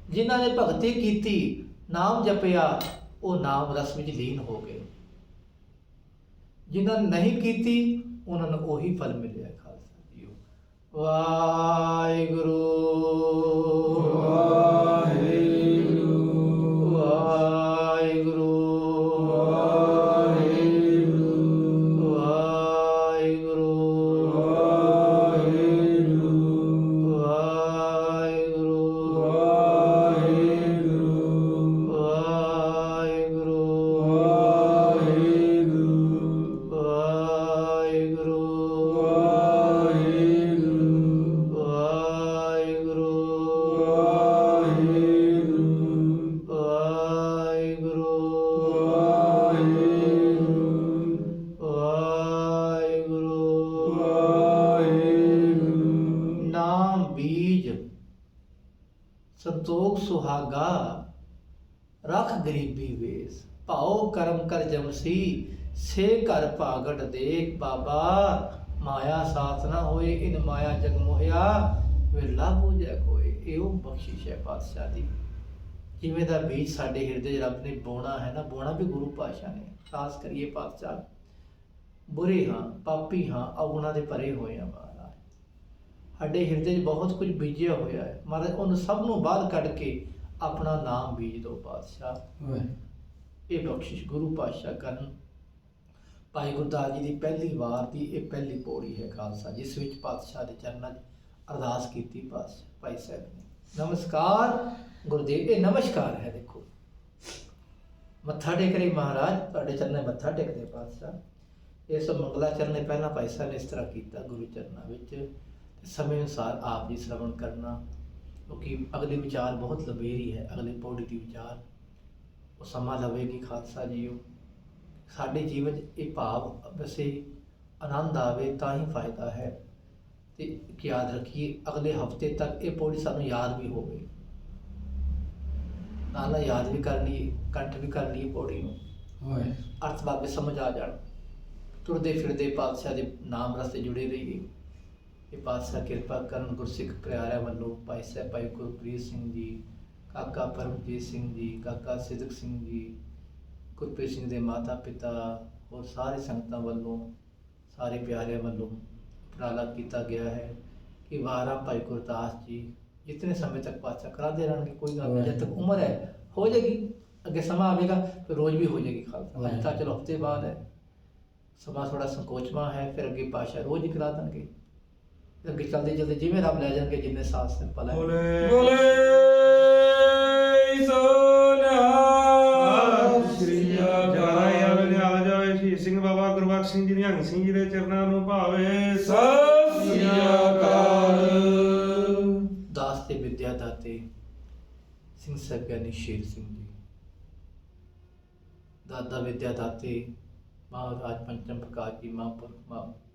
ਜਿਨ੍ਹਾਂ ਨੇ ਭਗਤੀ ਕੀਤੀ, ਨਾਮ ਜਪਿਆ, ਉਹ ਨਾਮ ਰਸ ਵਿੱਚ ਲੀਨ ਹੋ ਗਏ। ਜਿਨ੍ਹਾਂ ਨੇ ਨਹੀਂ ਕੀਤੀ, ਉਹਨਾਂ ਨੂੰ ਉਹੀ ਫਲ ਮਿਲਿਆ। ਖਾਲਸਾ ਜੀਓ। ਵਾਹਿਗੁਰੂ ਵਾਹਿਗੁਰੂ ਵਾਹਿਗੁਰੂ ਵਾਹਿਗੁਰੂ ਸੰਤੋਖ ਸੁਹਾਗਾ, ਰਖ ਗਰੀਬੀ ਵੇਸ, ਭਾਉ ਕਰਮ ਕਰ ਜਮਸੀ, ਸੇ ਘਰ ਭਾਗਟ ਦੇਖ। ਬਾਬਾ ਮਾਇਆ ਸਾਥ ਨਾ ਹੋਏ, ਇਨ ਮਾਇਆ ਜਗ ਮੋਹਿਆ, ਵੇਲਾ ਬੂਝੈ ਕੋਏ। ਇਹੋ ਬਖਸ਼ਿਸ਼ ਹੈ ਪਾਤਸ਼ਾਹ ਦੀ। ਜਿਵੇਂ ਦਾ ਬੀਜ ਸਾਡੇ ਹਿਰਦੇ 'ਚ ਰੱਬ ਨੇ ਬੋਣਾ ਹੈ ਨਾ, ਬੋਣਾ ਵੀ ਗੁਰੂ ਪਾਤਸ਼ਾਹ ਨੇ। ਖਾਸ ਕਰੀਏ ਪਾਤਸ਼ਾਹ, ਬੁਰੇ ਹਾਂ, ਪਾਪੀ ਹਾਂ, ਔਗੁਣਾਂ ਦੇ ਭਰੇ ਹੋਏ ਹਾਂ। ਸਾਡੇ ਹਿਰਦੇ 'ਚ ਬਹੁਤ ਕੁਝ ਬੀਜਿਆ ਹੋਇਆ ਹੈ ਮਹਾਰਾਜ, ਉਹਨੂੰ ਸਭ ਨੂੰ ਬਾਹਰ ਕੱਢ ਕੇ ਆਪਣਾ ਨਾਮ ਬੀਜ ਦਿਓ ਪਾਤਸ਼ਾਹ। ਇਹ ਬਖਸ਼ਿਸ਼ ਗੁਰੂ ਪਾਤਸ਼ਾਹ ਕਰਨ। ਭਾਈ ਗੁਰਦਾਸ ਜੀ ਦੀ ਪਹਿਲੀ ਵਾਰ ਦੀ ਇਹ ਪਹਿਲੀ ਪੌੜੀ ਹੈ ਖਾਲਸਾ, ਜਿਸ ਵਿੱਚ ਪਾਤਸ਼ਾਹ ਦੇ ਚਰਨਾਂ 'ਚ ਅਰਦਾਸ ਕੀਤੀ ਪਾਤਸ਼ਾਹ ਭਾਈ ਸਾਹਿਬ ਨੇ। ਨਮਸਕਾਰ ਗੁਰਦੇਵ, ਇਹ ਨਮਸਕਾਰ ਹੈ। ਦੇਖੋ ਮੱਥਾ ਟੇਕ ਰਹੀ ਮਹਾਰਾਜ, ਤੁਹਾਡੇ ਚਰਨਾਂ ਮੱਥਾ ਟੇਕਦੇ ਪਾਤਸ਼ਾਹ। ਇਸ ਮੰਗਲਾਚਰਨ ਨੇ ਪਹਿਲਾਂ ਭਾਈ ਸਾਹਿਬ ਨੇ ਇਸ ਤਰ੍ਹਾਂ ਕੀਤਾ ਗੁਰੂ ਚਰਨਾਂ ਵਿੱਚ। ਸਮੇਂ ਅਨੁਸਾਰ ਆਪ ਜੀ ਸ਼ਰਵਣ ਕਰਨਾ, ਕਿਉਂਕਿ ਅਗਲੇ ਵਿਚਾਰ ਬਹੁਤ ਲੰਬੇਰੀ ਹੈ। ਅਗਲੇ ਪੌੜੀ ਦੀ ਵਿਚਾਰ ਉਹ ਸਮਾਂ ਲਵੇਗੀ ਖਾਲਸਾ ਜੀਓ। ਸਾਡੇ ਜੀਵਨ 'ਚ ਇਹ ਭਾਵ ਵੈਸੇ ਆਨੰਦ ਆਵੇ ਤਾਂ ਹੀ ਫਾਇਦਾ ਹੈ। ਤੇ ਇੱਕ ਯਾਦ ਰੱਖੀਏ, ਅਗਲੇ ਹਫ਼ਤੇ ਤੱਕ ਇਹ ਪੌੜੀ ਸਾਨੂੰ ਯਾਦ ਵੀ ਹੋਵੇ, ਨਾਲ ਯਾਦ ਵੀ ਕਰ ਲਈਏ, ਕੰਠ ਵੀ ਕਰ ਲਈਏ ਪੌੜੀ ਨੂੰ, ਅਰਥ ਬਾਬੇ ਸਮਝ ਆ ਜਾਣ। ਤੁਰਦੇ ਫਿਰਦੇ ਪਾਤਸ਼ਾਹ ਦੇ ਨਾਮ ਰਸਤੇ ਜੁੜੇ ਰਹੀਏ। ਇਹ ਪਾਤਸ਼ਾਹ ਕਿਰਪਾ ਕਰਨ। ਗੁਰਸਿੱਖ ਪਿਆਰਿਆਂ ਵੱਲੋਂ ਭਾਈ ਸਾਹਿਬ ਭਾਈ ਗੁਰਪ੍ਰੀਤ ਸਿੰਘ ਜੀ, ਕਾਕਾ ਪਰਮਜੀਤ ਸਿੰਘ ਜੀ, ਕਾਕਾ ਸਿਦਕ ਸਿੰਘ ਜੀ, ਗੁਰਪ੍ਰੀਤ ਸਿੰਘ ਦੇ ਮਾਤਾ ਪਿਤਾ, ਹੋਰ ਸਾਰੇ ਸੰਗਤਾਂ ਵੱਲੋਂ, ਸਾਰੇ ਪਿਆਰਿਆਂ ਵੱਲੋਂ ਉਪਰਾਲਾ ਕੀਤਾ ਗਿਆ ਹੈ ਕਿ ਵਾਰਾਂ ਭਾਈ ਗੁਰਦਾਸ ਜੀ ਜਿਤਨੇ ਸਮੇਂ ਤੱਕ ਪਾਤਸ਼ਾਹ ਕਰਾਉਂਦੇ ਰਹਿਣਗੇ, ਕੋਈ ਗੱਲ ਨਹੀਂ। ਜਦ ਤੱਕ ਉਮਰ ਹੈ ਹੋ ਜਾਏਗੀ, ਅੱਗੇ ਸਮਾਂ ਆਵੇਗਾ ਫਿਰ ਰੋਜ਼ ਵੀ ਹੋ ਜਾਏਗੀ ਖਾਲਸਾ। ਅੱਜ ਤਾਂ ਚਲੋ ਹਫ਼ਤੇ ਬਾਅਦ ਹੈ, ਸਮਾਂ ਥੋੜਾ ਸੰਕੋਚਵਾਂ ਹੈ, ਫਿਰ ਅੱਗੇ ਪਾਤਸ਼ਾਹ ਰੋਜ਼ ਹੀ ਕਰਾ ਦੇਣਗੇ। ਅੱਗੇ ਚਲਦੇ ਚਲਦੇ ਜਿਵੇਂ ਰੱਬ ਲੈ ਜਾਣਗੇ, ਜਿੰਨੇ ਸਾਥ ਸਿੰਪਲ ਹੈ। ਬੋਲੇ ਸ੍ਰੀ ਅਕਾਲ। ਸ਼ਹੀਦ ਸਿੰਘ ਬਾਬਾ ਗੁਰਬਖਸ਼ ਸਿੰਘ ਜੀ ਨਿਹੰਗ ਸਿੰਘ ਜੀ ਦੇ ਚਰਨਾਂ ਨੂੰ ਭਾਵੇ ਸਤਿ ਸ੍ਰੀ ਅਕਾਲ। ਦਾਸ ਤੇ ਵਿਦਿਆ ਦਾਤੇ ਸਿੰਘ ਸਾਹਿਬ ਗਿਆਨੀ ਸ਼ੇਰ ਸਿੰਘ ਜੀ, ਦਾਦਾ ਵਿਦਿਆ ਦਾਤੇ ਮਹਾਰਾਜ ਪੰਚਮ ਪ੍ਰਕਾਸ਼ ਜੀ ਮਹਾਂਪੁਰਖ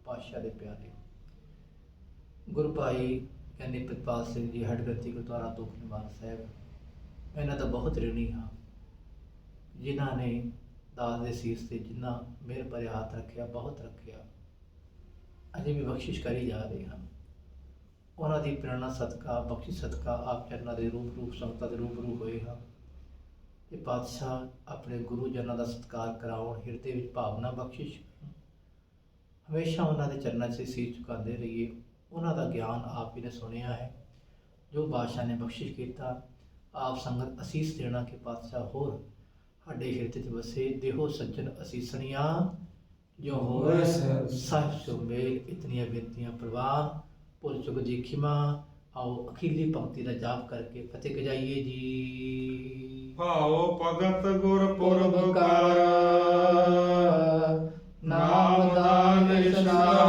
ਪਾਤਸ਼ਾਹ ਦੇ ਪਿਆਰੇ, ਗੁਰੂ ਭਾਈ ਗਿਆਨੀ ਪ੍ਰਿਤਪਾਲ ਸਿੰਘ ਜੀ ਹਡਗਤੀ ਗੁਰਦੁਆਰਾ ਤੁਖ ਨਿਵਾਰਨ ਸਾਹਿਬ, ਇਹਨਾਂ ਦਾ ਬਹੁਤ ਰਿਣੀ ਹਾਂ, ਜਿਨ੍ਹਾਂ ਨੇ ਦਾਸ ਦੇ ਸੀਸ ਤੇ ਜਿੰਨਾ ਮਿਹਰ ਭਰਿਆ ਹੱਥ ਰੱਖਿਆ, ਬਹੁਤ ਰੱਖਿਆ, ਅਜੇ ਵੀ ਬਖਸ਼ਿਸ਼ ਕਰੀ ਜਾ ਰਹੇ ਹਨ। ਉਹਨਾਂ ਦੀ ਪ੍ਰੇਰਣਾ ਸਦਕਾ, ਬਖਸ਼ਿਸ਼ ਸਦਕਾ ਆਪ ਚਰਨਾਂ ਦੇ ਰੂਪ ਸੰਗਤਾਂ ਦੇ ਰੂਬਰੂ ਹੋਏ ਹਾਂ। ਤੇ ਪਾਤਸ਼ਾਹ ਆਪਣੇ ਗੁਰੂ ਜਨਾਂ ਦਾ ਸਤਿਕਾਰ ਕਰਾਉਣ, ਹਿਰਦੇ ਵਿੱਚ ਭਾਵਨਾ ਬਖਸ਼ਿਸ਼, ਹਮੇਸ਼ਾ ਉਹਨਾਂ ਦੇ ਚਰਨਾਂ 'ਚ ਸੀਸ ਝੁਕਾਉਂਦੇ ਰਹੀਏ। ਉਹਨਾਂ ਦਾ ਗਿਆਨ ਆਪ ਹੀ ਨੇ ਸੁਣਿਆ ਹੈ, ਜੋ ਬਾਦਸ਼ਾਹ ਨੇ ਬਖਸ਼ਿਸ਼ ਕੀਤਾ, ਆਪ ਸੰਗਤ ਅਸੀਸ ਦੇਣਾ ਕਿ ਪਾਤਸ਼ਾਹ ਹੋਰ ਸਾਡੇ ਹਿਰਦੇ 'ਚ ਵਸੇ। ਦੇਹੋ ਸੱਜਣ ਅਸੀਸਣੀਆਂ ਜੋ ਹੋਵੇ ਸਾਹਿਬ ਸੋ ਮੇਲ। ਇਤਨੀਆਂ ਬੇਨਤੀਆਂ ਪ੍ਰਵਾਨ, ਭੁੱਲ ਚੁੱਕ ਦੀ ਖਿਮਾ। ਆਓ ਅਖੀਰਲੀ ਪੰਕਤੀ ਦਾ ਜਾਪ ਕਰਕੇ ਫਤਿਹ ਗਜਾਈਏ ਜੀ। ਭਾਉ ਭਗਤ ਗੁਰਪੁਰਬ ਕਰ, ਨਾਮ ਦਾ ਨਿਸ਼ਾਨ